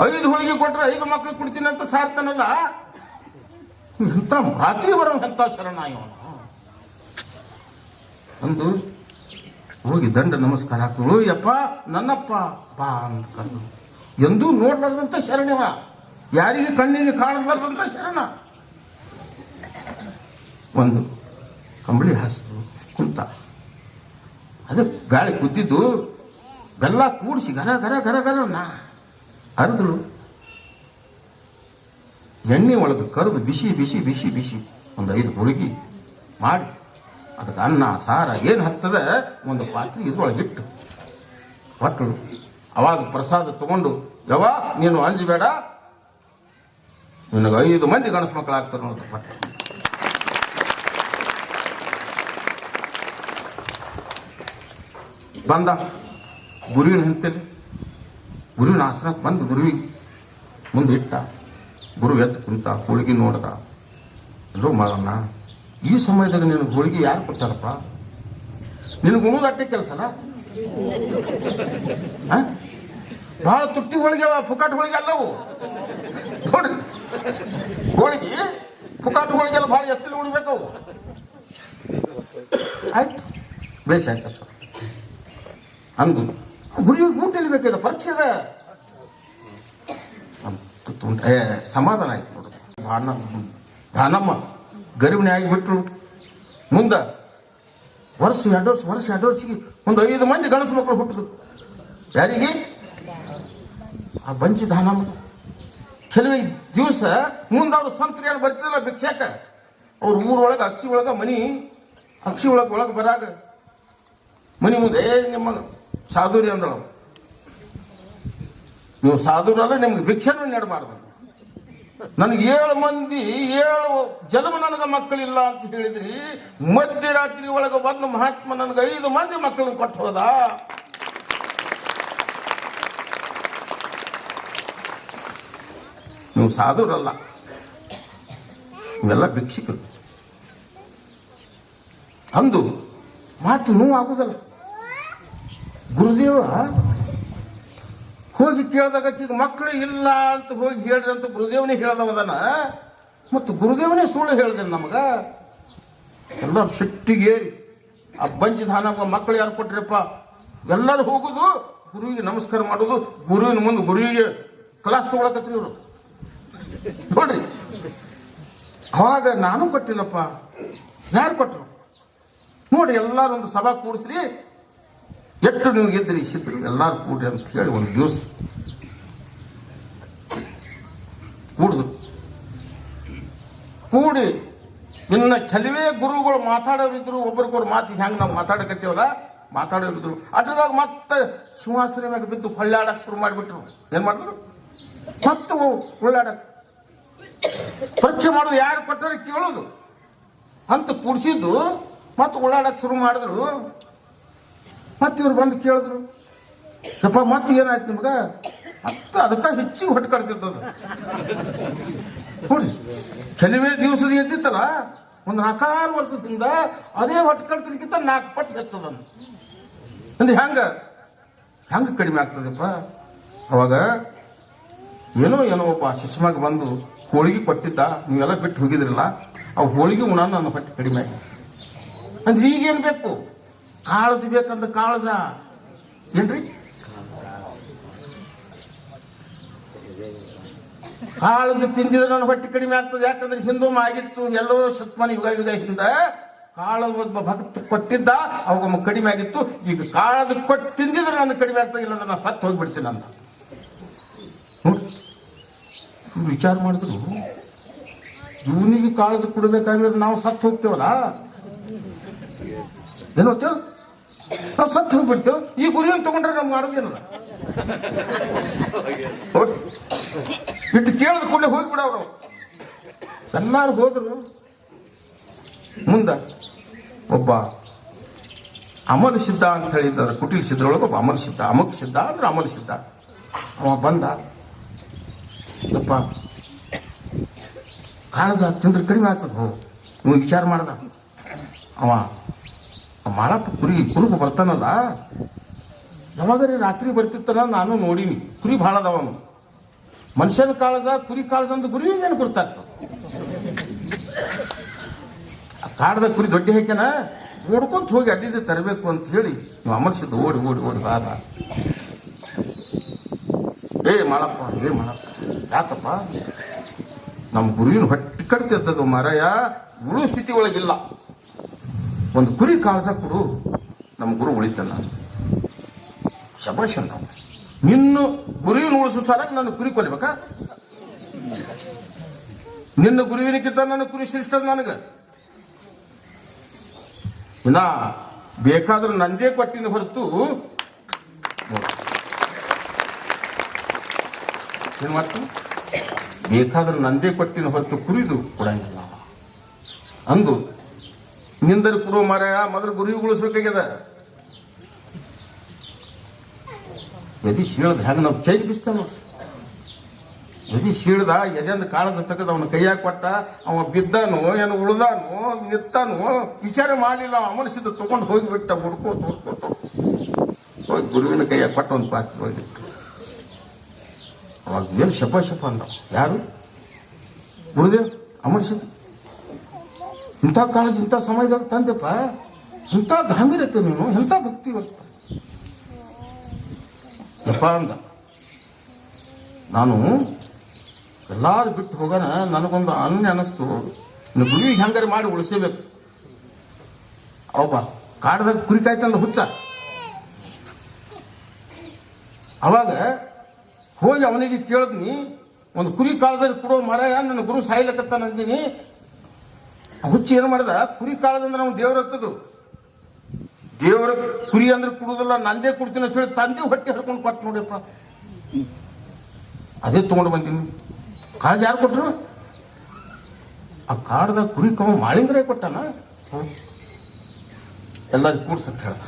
5 ಹೋಳಿಗೆ ಕೊಟ್ರೆ 5 ಮಕ್ಕಳು ಕೊಡ್ತೀನಿ ಅಂತ ಸಾರ್ತಾನಲ್ಲ. ಎಂತ ರಾತ್ರಿ ಬರೋ ಎಂತ ಶರಣ ಇವನು. ಅಂದು ಹೋಗಿ ದಂಡ ನಮಸ್ಕಾರ ಹಾಕೋಳು. ಯಪ್ಪ ನನ್ನಪ್ಪ ಬಾ ಅಂತ ಕರೆದು. ಎಂದೂ ನೋಡ್ಲಾರ್ದಂತ ಶರಣವ, ಯಾರಿಗೆ ಕಣ್ಣಿಗೆ ಕಾಣಲಾರ್ದಂತ ಶರಣ. ಒಂದು ಕಂಬಳಿ ಹಾಸಿದ್ರು, ಕುಂತ. ಅದೇ ಗಾಳಿ ಕುದ್ದಿದ್ದು, ಬೆಲ್ಲ ಕೂಡಿಸಿ ಗರ ಗರ ಗರ ಗರನ್ನ ಅರಿದಳು. ಎಣ್ಣೆ ಒಳಗೆ ಕರೆದು ಬಿಸಿ ಒಂದು 5 ಹೋಳಿಗೆ ಮಾಡಿ ಅದಕ್ಕೆ ಅನ್ನ ಸಾರ ಏನು ಹತ್ತದ ಒಂದು ಪಾತ್ರೆ ಇದ್ರೊಳಗಿಟ್ಟು ಒಟ್ಟಳು. ಅವಾಗ ಪ್ರಸಾದ ತಗೊಂಡು, ಯವ್ವ ನೀನು ಅಂಜಬೇಡ, ನಿನಗೆ 5 ಮಂದಿ ಗಣಸು ಮಕ್ಕಳು ಆಗ್ತಾರೆ ನೋಡ್ತ ಪಟ್ಟ. ಬಂದ ಗುರುವಿನ ಹಿಂತಲ್ಲಿ ಗುರುವಿನ ಆಸನಕ್ಕೆ ಬಂದು ಗುರುವಿಗೆ ಮುಂದೆ ಇಟ್ಟ. ಗುರು ಎದ್ದು ಕುಂತ, ಹೋಳಿಗೆ ನೋಡ್ದ. ಎಲ್ಲೋ ಮಗನ್ನ, ಈ ಸಮಯದಾಗ ನಿನಗೆ ಹೋಳಿಗೆ ಯಾರು ಕೊಟ್ಟಾರಪ್ಪ? ನಿನಗೆ ಉಣೋದು ಅಟ್ಟೆ ಕೆಲಸಲ್ಲ. ಬಹಳ ತುಟ್ಟಿ ಹೋಳಿಗೆ, ಪುಕಾಟ್ ಹೋಳಿಗೆ ಅಲ್ಲವು ನೋಡ್ರಿ. ಹೋಳಿಗೆ ಪುಕಾಟ್ ಹೋಳಿಗೆ ಎಲ್ಲ ಭಾಳ ಎತ್ತಲಿ ಉಣ್ಬೇಕವು. ಆಯ್ತು, ಬೇಷ್ ಆಯ್ತಪ್ಪ ಅಂದು ಗುರುವಿಗೆ ಊಟ ಇಲ್ಬೇಕಿದೆ, ಪರೀಕ್ಷೆ ಅದ. ಸಮಾಧಾನ ಆಯ್ತು ನೋಡು. ಭಾನಮ್ಮ ಗರಿಬಣಿ ಆಗಿಬಿಟ್ರು. ಮುಂದೆ ವರ್ಷ 2 ವರ್ಷಿಗೆ ಒಂದು 5 ಮಂದಿ ಗಣಸು ಮಕ್ಕಳು ಹುಟ್ಟಿದ್ರು. ಯಾರಿಗೆ? ಆ ಬಂಜಿ ದಾನಮ್ಮ. ಕೆಲವೇ ದಿವಸ ಮುಂದೆ ಅವ್ರು ಸಂತರು ಏನು ಬರ್ತಿದ್ರಲ್ಲ ಭಿಕ್ಷಾಕ, ಅವ್ರ ಊರೊಳಗೆ ಅಕ್ಷಿ ಒಳಗೆ ಮನಿ, ಅಕ್ಷಿ ಒಳಗೆ ಬರಾಗ ಮನಿ ಮುಂದೆ ನಿಮ್ಮ ಸಾಧುರಿ ಅಂದಳು. ನೀವು ಸಾಧುರಲ್ಲ, ನಿಮ್ಗೆ ಭಿಕ್ಷೆನೂ ನೀಡಬಾರ್ದು. ನನಗೆ 7 ಮಂದಿ 7 ಜನ್ಮ ನನಗೆ ಮಕ್ಕಳಿಲ್ಲ ಅಂತ ಹೇಳಿದ್ರಿ, ಮಧ್ಯರಾತ್ರಿ ಒಳಗೆ ಬಂದು ಮಹಾತ್ಮ ನನಗೆ 5 ಮಂದಿ ಮಕ್ಕಳನ್ನು ಕೊಟ್ಟು ಹೋದ. ನೀವು ಸಾಧುರಲ್ಲ, ಇವೆಲ್ಲ ಭಿಕ್ಷಿಕರು ಅಂದು ಮಾತು ನೋವು ಆಗುದಲ್ಲ. ಗುರುದೇವ ಹೋಗಿ ಕೇಳಿದಾಗ ಈಗ ಮಕ್ಕಳು ಇಲ್ಲ ಅಂತ ಹೋಗಿ ಹೇಳ್ರಿ ಅಂತ ಗುರುದೇವನೇ ಹೇಳ್ದವದನ, ಮತ್ತು ಗುರುದೇವನೇ ಸುಳ್ಳು ಹೇಳಿದೆ ನಮಗ. ಎಲ್ಲರೂ ಸಿಟ್ಟಿಗೇರಿ ಆ ಬಂಜಿ ದಾನವ ಮಕ್ಕಳು ಯಾರು ಕೊಟ್ರಿಪ್ಪ? ಎಲ್ಲರೂ ಹೋಗುದು ಗುರುವಿಗೆ ನಮಸ್ಕಾರ ಮಾಡೋದು, ಗುರುವಿನ ಮುಂದೆ ಗುರುವಿಗೆ ಕ್ಲಾಸ್ ತಗೊಳಕತ್ರಿ ಇವರು ನೋಡ್ರಿ. ಅವಾಗ ನಾನು ಕೊಟ್ಟಿಲ್ಲಪ್ಪ, ಯಾರು ಕೊಟ್ಟರು ನೋಡ್ರಿ. ಎಲ್ಲಾರು ಒಂದು ಸಭಾ ಕೂಡಿಸ್ರಿ, ಎಷ್ಟು ನೀವು ಗೆದ್ರಿ ಸಿದ್ರಿ ಎಲ್ಲಾರು ಕೂಡ್ರಿ ಅಂತ ಹೇಳಿ ಒಂದು ದಿವಸ ಕೂಡಿದ್ರು. ಕೂಡಿ ಇನ್ನು ಕೆಲವೇ ಗುರುಗಳು ಮಾತಾಡೋರಿದ್ರು, ಒಬ್ರಿಗೊಬ್ರು ಮಾತಿಗೆ ಹೆಂಗೆ ನಾವು ಮಾತಾಡಕತ್ತೀವಲ್ಲ ಮಾತಾಡೋರಿದ್ರು. ಅದ್ರದಾಗ ಮತ್ತೆ ಸಿಂಹಾಸನ ಮ್ಯಾಗ ಬಿದ್ದು ಹೊಳ್ಳಾಡಕ್ಕೆ ಶುರು ಮಾಡಿಬಿಟ್ರು. ಏನು ಮಾಡಿದ್ರು? ಮತ್ತೆ ಹೊಳ್ಳಾಡಕ್ಕೆ ಪರೀಕ್ಷೆ ಮಾಡೋದು, ಯಾರು ಕೊಟ್ಟರೆ ಕೇಳೋದು ಅಂತ ಕೂಡಿಸಿದ್ದು. ಮತ್ತೆ ಓಡಾಡಕ್ಕೆ ಶುರು ಮಾಡಿದ್ರು. ಮತ್ತೆ ಇವ್ರು ಬಂದು ಕೇಳಿದ್ರು, ಯಪ್ಪ ಮತ್ತೆ ಏನಾಯ್ತು ನಿಮ್ಗೆ? ಮತ್ತೆ ಅದಕ್ಕೆ ಹೆಚ್ಚಿಗೆ ಹೊಟ್ಟೆ ಕಡ್ತಿದ್ದದು ನೋಡಿ. ಕೆಲವೇ ದಿವಸದ ಎದ್ದಿತ್ತಲ್ಲ, ಒಂದು 4-6 ವರ್ಷದಿಂದ ಅದೇ ಹೊಟ್ಟೆ ಕಡ್ತನಕ್ಕಿಂತ 4 ಪಟ್ಟು ಹೆಚ್ಚದನ್ನು ಅಂದ್ರೆ ಹೆಂಗೆ ಕಡಿಮೆ ಆಗ್ತದಪ್ಪ? ಅವಾಗ ಏನೋ ಒಬ್ಬ ಶಿಷ್ಯಮಾಗ ಬಂದು ಹೋಳಿಗೆ ಕೊಟ್ಟಿದ್ದ, ನೀವೆಲ್ಲ ಬಿಟ್ಟು ಹೋಗಿದ್ರಲ್ಲ, ಆ ಹೋಳಿಗೆ ಉಣ ನನ್ನ ಹೊಟ್ಟೆ ಕಡಿಮೆ ಆಗಿ ಅಂದ್ರೆ ಈಗೇನು ಬೇಕು? ಕಾಳಜಿ ಬೇಕಂದ ಕಾಳಜ ಏನ್ರಿ? ಕಾಳಜಿ ತಿಂದಿದ್ರೆ ನನ್ನ ಹೊಟ್ಟೆ ಕಡಿಮೆ ಆಗ್ತದೆ. ಯಾಕಂದ್ರೆ ಹಿಂದೊಮ್ಮೆ ಆಗಿತ್ತು, ಎಲ್ಲೋ ಶತಮಾನ ಯುಗ ಹಿಂದೆ ಕಾಳ ಒಬ್ಬ ಭಕ್ತ ಕೊಟ್ಟಿದ್ದ, ಅವಾಗ ಕಡಿಮೆ ಆಗಿತ್ತು. ಈಗ ಕಾಳಜಿ ಕೊಟ್ಟು ತಿಂದಿದ್ರೆ ನನ್ನ ಕಡಿಮೆ ಆಗ್ತದೆ, ಇಲ್ಲ ಅಂದ್ರೆ ನಾನು ಸತ್ತು ಹೋಗ್ಬಿಡ್ತೀನಿ ಅಂತ ನೋಡಿ. ವಿಚಾರ ಮಾಡಿದ್ರು, ಇವನಿಗೆ ಕಾಳಜಿ ಕೊಡಬೇಕಾಗಿದ್ರೆ ನಾವು ಸತ್ತು ಹೋಗ್ತೇವಲ್ಲ, ಏನೋತ್ತೇವ್ ನಾವು ಸತ್ತು ಹೋಗ್ಬಿಡ್ತೇವೆ. ಈ ಗುರಿಯನ್ನು ತಗೊಂಡ್ರೆ ನಮ್ಗೆ ಮಾಡೋದೇನಲ್ಲ ನೋಡಿ. ಇಟ್ಟು ಕೇಳಿದ ಕೂಡಲೇ ಹೋಗ್ಬಿಡವ್ರು. ಎಲ್ಲಾರು ಹೋದ್ರು. ಮುಂದೆ ಒಬ್ಬ ಅಮಲ ಸಿದ್ಧ ಅಂತ ಹೇಳಿದ್ದಾರೆ, ಕುಟಿಲ್ ಸಿದ್ಧರೊಳಗೆ ಒಬ್ಬ ಅಮಲ ಸಿದ್ಧ, ಅಮಕ್ ಸಿದ್ಧ ಅಂದ್ರೆ ಅಮಲ ಸಿದ್ಧ. ಅವ ಬಂದ, ಯಪ್ಪ ಕಾಳಜ ತಿಂದ್ರೆ ಕಡಿಮೆ ಆಗ್ತದೆ, ನೀವು ವಿಚಾರ ಮಾಡ್ದ. ಅವ ಮಾಳಪ್ಪ ಕುರುಬ ಬರ್ತಾನಲ್ಲ, ಯಾವಾಗರಿ ರಾತ್ರಿ ಬರ್ತಿರ್ತಾನ, ನಾನು ನೋಡೀನಿ. ಕುರಿ ಭಾಳ ಅದಾವನು. ಮನುಷ್ಯನ ಕಾಳಜ ಕುರಿ ಕಾಳಜ ಅಂತ ಗುರುವಿಗೇನು ಗೊತ್ತಾಗ್ತದೆ? ಆ ಕಾಡ್ದ ಕುರಿ ದೊಡ್ಡ ಹಾಕ್ಯಾನ, ಓಡ್ಕೊಂತ ಹೋಗಿ ಅಡ್ಡಿದ್ದೆ ತರಬೇಕು ಅಂತ ಹೇಳಿ ನೀವು ಅಮರ್ಸಿದ್ದು ಓಡಿ ಬಾದ. ಏ ಮಾಳಪ್ಪ ಯಾಕಪ್ಪ? ನಮ್ಮ ಗುರುವಿನ ಹೊಟ್ಟೆ ಕಡ್ತಿದ್ದದು ಮಾರಾಯ, ಉಳು ಸ್ಥಿತಿ ಒಳಗಿಲ್ಲ. ಒಂದು ಕುರಿ ಕಾಳಜ ಕೊಡು, ನಮ್ಮ ಗುರು ಉಳಿತಾನ. ಶಬಾಷ್ ಅಂತ. ನಿನ್ನ ಗುರುವಿನ ಉಳಿಸೋ ಸಾಲಾಗ ನನ್ನ ಕುರಿ ಕೊಲ್ಬೇಕಾ? ನಿನ್ನ ಗುರುವಿನಕ್ಕಿಂತ ನನ್ನ ಕುರಿ ಶ್ರೇಷ್ಠ ನನಗೆ. ಇನ್ನ ಬೇಕಾದ್ರೂ ನಂದೇ ಕೊಟ್ಟಿನ ಹೊರತು ಏನ್ ಮಾಡ್ತೀನಿ ಬೇಕಾದ್ರೆ ನಂದೇ ಕೊಟ್ಟಿನ ಹೊರತು ಕುರಿದು ಕೊಡಂಗಿಲ್ಲ ಅಂದು ನಿಂದರು ಕೊಡುವ ಮಾರಾಯ ಮೊದಲು ಗುರಿ ಉಳಿಸ್ಬೇಕಾಗ್ಯದ. ಎದಿ ಶೀಳದ ಹೆಂಗ ನಾವು ಚೈನ್ ಬಿಸ್ತಾನ ಎದಿ ಶೀಳ್ದ ಎದೆಂದು ಕಾಳಜ ತೆಗೆದು ಅವನ ಕೈಯಾಗ ಕೊಟ್ಟ. ಅವ ಬಿದ್ದಾನು ಏನು ಉಳ್ದಾನು ನಿತ್ತಾನು ವಿಚಾರ ಮಾಡಲಿಲ್ಲ. ಅಮರಿಸಿದ ತಗೊಂಡು ಹೋಗಿಬಿಟ್ಟ ಹುಡ್ಕೋತ ಹೋಗಿ ಗುರುವಿನ ಕೈಯಾಗ ಕೊಟ್ಟ ಒಂದು ಪಾತ್ರ ಹೋಗಿತ್ತು. ಅವಾಗ ಏನು ಶಪ ಅಂದ ಯಾರು ಗುರುದೇವ್ ಅಮರಿಸಿದ. ಇಂಥ ಕಾಳಜಿ ಇಂಥ ಸಮಯದಾಗ ತಂದೆಪ್ಪ, ಇಂಥ ಗಾಂಭೀರ್ಯತೆ ನೀನು, ಎಂಥ ಭಕ್ತಿ ವಸ್ತು ಯಪ್ಪ ಅಂದ. ನಾನು ಎಲ್ಲಾರು ಬಿಟ್ಟು ಹೋಗೋಣ, ನನಗೊಂದು ಅನ್ನಿಸ್ತು, ಗುರುವಿಗೆ ಹೆಂಗಾರೆ ಮಾಡಿ ಉಳಿಸಬೇಕು. ಅವಪ್ಪ ಕಾಡ್ದಾಗ ಕುರಿ ಕಾಯ್ತಂದ ಹುಚ್ಚ. ಅವಾಗ ಹೋಗಿ ಅವನಿಗೆ ಕೇಳಿದ್ನಿ, ಒಂದು ಕುರಿ ಕಾಲದಲ್ಲಿ ಕೊಡೋ ಮಾರಾಯ, ನನ್ನ ಗುರು ಸಾಯ್ಲಕತ್ತಾನ ಅಂದಿನಿ. ಹುಚ್ಚ ಏನು ಮಾಡಿದ, ಕುರಿ ಕಾಳದಂದ್ರೆ ನಾವು ದೇವ್ರ ಹತ್ತದು, ದೇವರ ಕುರಿ ಅಂದ್ರೆ ಕುಡುದಲ್ಲ, ನಂದೇ ಕೊಡ್ತೀನಿ ಅಂತ ಹೇಳಿ ತಂದೆ ಹೊಟ್ಟೆ ಹರ್ಕೊಂಡು ಕೊಟ್ಟು ನೋಡಿಯಪ್ಪ. ಅದೇ ತಗೊಂಡು ಬಂದೀನಿ. ಕಾಳಜಿ ಯಾರು ಕೊಟ್ರು? ಆ ಕಾಡ್ದಾಗ ಕುರಿ ಕವ ಮಾಳಿಂಗರೇ ಕೊಟ್ಟಾನ. ಎಲ್ಲರಿಗೂ ಕೂಡ್ಸಂತ ಹೇಳ್ದ.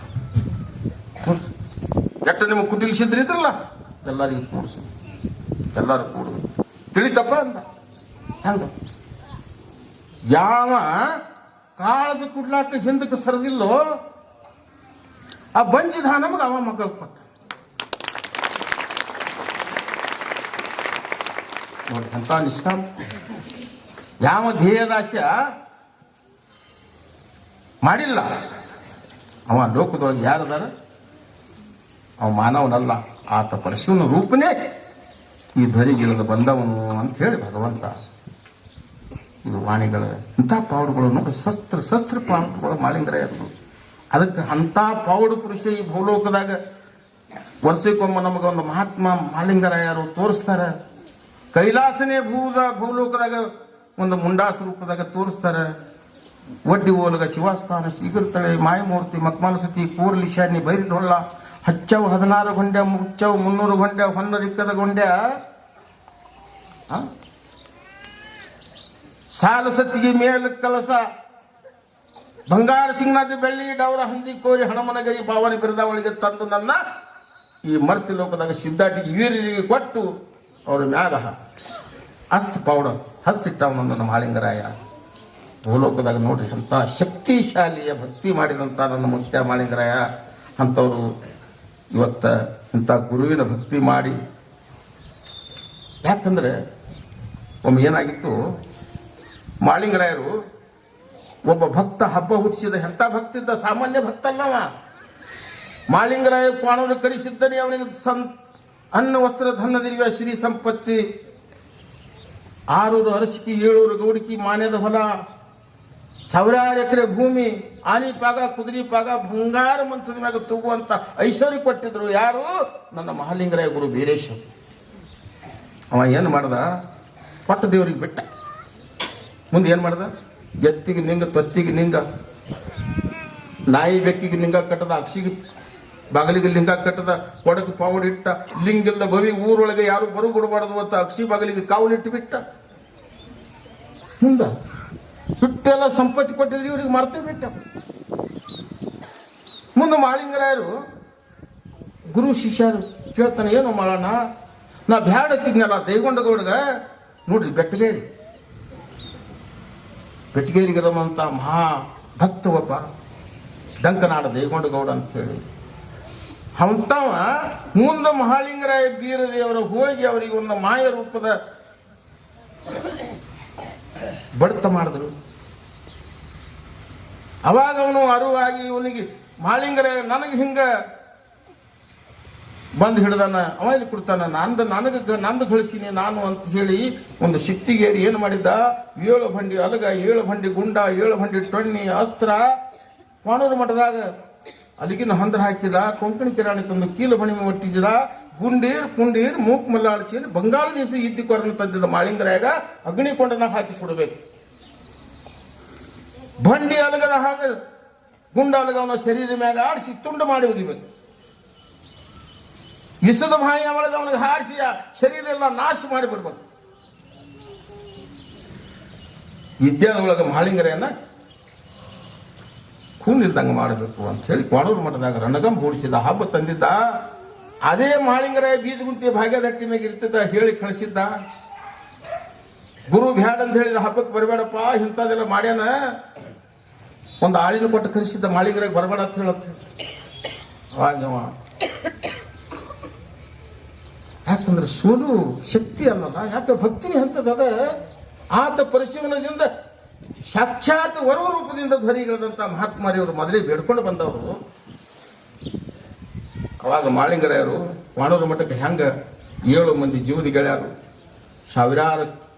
ಎಟ್ಟ ನಿಮಗೆ ಕುಟಿಲಿಸಿದ್ರಿ ಇದ್ರಲ್ಲ, ಎಲ್ಲರಿಗೂ ಕೂಡ್ಸ, ಎಲ್ಲರೂ ಕೂಡುದು ತಿಳಿತಪ್ಪ ಅಂದ. ಹೆಂಗ ಯಾವ ಕಾಳಜಿ ಕುಡ್ಲಾಕ ಹಿಂದಕ್ಕೆ ಸರದಿಲ್ಲೋ ಆ ಬಂಜಿದ ನಮಗೆ ಅವ ಮಕ್ಕಳು ಕೊಟ್ಟ. ನೋಡಿ ಅಂತ ನಿಷ್ಕಾಮ. ಯಾವ ಧ್ಯೇಯದಾಶ ಮಾಡಿಲ್ಲ ಅವ ಲೋಕದೊಳಗೆ ಯಾರದಾರ, ಅವ ಮಾನವನಲ್ಲ, ಆತ ಪರಶುವಿನ ರೂಪನೇ ಈ ಧರಿಗಿಳಿದ ಬಂದವನು ಅಂತ ಹೇಳಿ ಭಗವಂತ ಇದು ವಾಣಿಗಳ ಇಂಥ ಪಾವಡುಗಳು ನೋಡಿ, ಶಸ್ತ್ರ ಪಾವಡುಗಳು ಮಾಳಿಂಗರಾಯರು. ಅದಕ್ಕೆ ಅಂಥ ಪಾವಡು ಪುರುಷ ಈ ಭೂಲೋಕದಾಗ ವರ್ಷಕ್ಕೊಮ್ಮ ನಮಗೆ ಒಂದು ಮಹಾತ್ಮ ಮಾಳಿಂಗರಾಯರು ತೋರಿಸ್ತಾರೆ. ಕೈಲಾಸನೇ ಭೂಲೋಕದಾಗ ಒಂದು ಮುಂಡಾಸ ರೂಪದಾಗ ತೋರಿಸ್ತಾರೆ. ಒಡ್ಡಿ ಓಲಗ ಶಿವಸ್ಥಾನ ಶ್ರೀಗಿರ್ತಳೆ ಮಾಯಮೂರ್ತಿ ಮಕ್ಮಾಲಸತಿ ಕೂರ್ಲಿ ಶಾನಿ ಬೈರಿಡೊಳ್ಳ ಹಚ್ಚವು 16 ಗೊಂಡೆ ಮುಚ್ಚವು 300 ಗೊಂಡೆ ಹೊನ್ನರಿಕ್ಕದ ಗೊಂಡೆ ಸಾಲ ಸತ್ತಿಗೆ ಮೇಲ ಕಲಸ ಬಂಗಾರ ಸಿಂಗನಾದಿ ಬೆಳ್ಳಿ ಡವರ ಹಂದಿ ಕೋರಿ ಹಣಮನಗರಿ ಭಾವನೆ ಬಿರದವಳಿಗೆ ತಂದು ನನ್ನ ಈ ಮರ್ತಿ ಲೋಕದಾಗ ಸಿದ್ಧಾಟಿಗೆ ವೀರಿಗೆ ಕೊಟ್ಟು ಅವ್ರ ಮ್ಯಾಗ ಅಸ್ತ್ ಪೌಡ ಹಸ್ತಿಟ್ಟವನು ನನ್ನ ಮಾಳಿಂಗರಾಯ. ಭೂಲೋಕದಾಗ ನೋಡ್ರಿ ಅಂಥ ಶಕ್ತಿಶಾಲಿಯ ಭಕ್ತಿ ಮಾಡಿದಂಥ ನನ್ನ ಮುಖ್ಯ ಮಾಳಿಂಗರಾಯ. ಅಂಥವ್ರು ಇವತ್ತ ಇಂಥ ಗುರುವಿನ ಭಕ್ತಿ ಮಾಡಿ, ಯಾಕಂದ್ರೆ ಒಮ್ಮೆ ಏನಾಗಿತ್ತು, ಮಾಳಿಂಗರಾಯರು ಒಬ್ಬ ಭಕ್ತ ಹಬ್ಬ ಹುಟ್ಟಿಸಿದ. ಎಂಥ ಭಕ್ತ ಇದ್ದ, ಸಾಮಾನ್ಯ ಭಕ್ತ ಅಲ್ಲವ. ಮಾಳಿಂಗರಾಯ ಕ್ವಾಣವರು ಕರೆಸಿದ್ದರೆ ಅವನಿಗೆ ಅನ್ನ ವಸ್ತ್ರ ಧನ ದಿವ್ಯ ಶ್ರೀ ಸಂಪತ್ತಿ 600 ಅರಸಿಕಿ 700 ಗೌಡಿಕಿ ಮಾನ್ಯದ ಹೊಲ 1000 ಎಕರೆ ಭೂಮಿ, ಆನಿ ಪಾಗ ಕುದುರೆ ಪಾಗ ಬಂಗಾರ ಮಂಚದ ಮ್ಯಾಗ ತೂಗುವಂತ ಐಶ್ವರ್ಯ ಕೊಟ್ಟಿದ್ರು. ಯಾರು? ನನ್ನ ಮಹಾಲಿಂಗರಾಯ ಗುರು ಬೀರೇಶ. ಅವ ಏನು ಮಾಡ್ದ, ಪಟ್ಟ ದೇವರಿಗೆ ಬಿಟ್ಟ. ಮುಂದೆ ಏನು ಮಾಡ್ದ, ಎತ್ತಿಗೆ ನಿಂಗ ತೊತ್ತಿಗೆ ನಿಂಗ, ನಾಯಿ ಬೆಕ್ಕಿಗೆ ನಿಂಗ ಕಟ್ಟದ, ಅಕ್ಷಿಗೆ ಬಾಗಿಲಿಗೆ ಲಿಂಗ ಕಟ್ಟದ, ಒಡಕ್ಕೆ ಪಾವಡಿಟ್ಟ, ಲಿಂಗಿಲ್ಲ ಬವಿ ಊರೊಳಗೆ ಯಾರು ಬರು ಬಿಡಬಾರದು ಅಂತ ಅಕ್ಷಿ ಬಾಗಿಲಿಗೆ ಕಾವಲಿಟ್ಟು ಬಿಟ್ಟ. ಹಿಂದ ಬಿಟ್ಟೆಲ್ಲ ಸಂಪತ್ತಿ ಕೊಟ್ಟಿದ್ರು, ಇವ್ರಿಗೆ ಮರ್ತೇ ಬಿಟ್ಟ. ಮುಂದೆ ಮಾಳಿಂಗರಾಯರು ಗುರು ಶಿಷ್ಯರು ಕೇಳ್ತಾನೆ, ಏನು ಮಾಡೋಣ, ನಾ ಬ್ಯಾಡ ಹತ್ತಿದ್ನಲ್ಲ ದೈಗೊಂಡಗೌಡಗ. ನೋಡ್ರಿ ಬೆಟ್ಟಗೇರಿಗಿರುವಂಥ ಮಹಾ ಭಕ್ತ ಒಬ್ಬ ಡಂಕನಾಡ ದೈಗೊಂಡಗೌಡ ಅಂತ ಹೇಳಿ, ಅಂಥವ ಮುಂದೆ ಮಹಾಲಿಂಗರಾಯ ಬೀರದೇವರು ಹೋಗಿ ಅವರಿಗೆ ಒಂದು ಮಾಯ ರೂಪದ ಬಡತ ಮಾಡಿದ್ರು. ಅವಾಗ ಅವನು ಅರಿವಾಗಿ ಇವನಿಗೆ ಮಹಾಲಿಂಗರಾಯ ನನಗೆ ಹಿಂಗ ಬಂದು ಹಿಡ್ದಾನ, ಅವ ಇಲ್ಲಿ ಕೊಡ್ತಾನ, ನಂದು ಗಳಿಸೀನಿ ನಾನು ಅಂತ ಹೇಳಿ ಒಂದು ಶಕ್ತಿಗೇರಿ ಏನು ಮಾಡಿದ್ದ, 7 ಬಂಡಿ ಅಲಗ, 7 ಬಂಡಿ ಗುಂಡ, 7 ಬಂಡಿ ಟೊಣ್ಣಿ ಅಸ್ತ್ರ ಕಾಣೂರು ಮಠದಾಗ ಅಲ್ಲಿಗಿನ ಹಂದ್ರ ಹಾಕಿದ. ಕೊಂಕಣಿ ಕಿರಾಣಿ ತಂದು ಕೀಲು ಬಣಿಮೆ ಒಟ್ಟಿಸಿದ. ಕುಂಡೀರ್ ಮೂಕ್ ಮಲ್ಲಾಡಿಸಿ ಬಂಗಾಳ ದೇಶ ಇದ್ದಿಕೊರನ್ನು ತಂದಿದ್ದ ಮಾಳಿಂಗರಾಯಗ ಅಗ್ನಿಕೊಂಡನ ಹಾಕಿ ಸುಡಬೇಕು. ಬಂಡಿ ಅಲಗದ ಹಾಗ ಗುಂಡ ಅಲಗ ಅವನ ಶರೀರ ಮ್ಯಾಗ ಆಡಿಸಿ ತುಂಡು ಮಾಡಿ ಒಗಿಬೇಕು. ವಿಷದ ಬಾಯಿ ಒಳಗೆ ಅವನಿಗೆ ಹಾರಿಸಿ ಶರೀರ ಎಲ್ಲ ನಾಶ ಮಾಡಿಬಿಡ್ಬೇಕು. ವಿದ್ಯಾದೊಳಗೆ ಮಹಾಳಿಂಗರೆಯನ್ನ ಕೂನಿಲ್ದಂಗೆ ಮಾಡಬೇಕು ಅಂತ ಹೇಳಿ ಕ್ವಾಣೂರು ಮಠದಾಗ ರಣಗಂ ಹೂಡಿಸಿದ ಹಬ್ಬ ತಂದಿದ್ದ. ಅದೇ ಮಹಾಳಿಂಗರಾಯ ಬೀಜಗುಂತಿ ಭಾಗ್ಯದಟ್ಟಿ ಮ್ಯಾಗ ಇರ್ತಿದ್ದ, ಹೇಳಿ ಕಳಿಸಿದ್ದ. ಗುರು ಬ್ಯಾಡ ಅಂತ ಹೇಳಿದ, ಹಬ್ಬಕ್ಕೆ ಬರಬೇಡಪ್ಪ ಇಂಥದ್ದೆಲ್ಲ ಮಾಡ್ಯಾನ. ಒಂದು ಆಳಿನ ಕೊಟ್ಟು ಕಳಿಸಿದ್ದ, ಮಹಾಳಿಂಗರಾಯ ಬರಬೇಡ ಅಂತ ಹೇಳತ್ತೆ. ಅವಾಗ ಯಾಕಂದ್ರೆ ಸೋಲು ಶಕ್ತಿ ಅನ್ನಲ್ಲ, ಯಾಕೆ ಭಕ್ತಿನೇ ಅಂತದ. ಆತ ಪರಿಶೀಲನದಿಂದ ಸಾಕ್ಷಾತ್ ವರುವ ರೂಪದಿಂದ ಧ್ವನಿಗಳದಂತ ಮಹಾತ್ಮಾರಿಯವರು ಮೊದಲೇ ಬೇಡ್ಕೊಂಡು ಬಂದವರು. ಅವಾಗ ಮಾಳಿಂಗರಾಯರು ವಾಣೂರು ಮಠಕ್ಕೆ ಹೆಂಗ 7 ಮಂದಿ ಜೀವದ ಗೆಳೆಯರು, ಸಾವಿರಾರು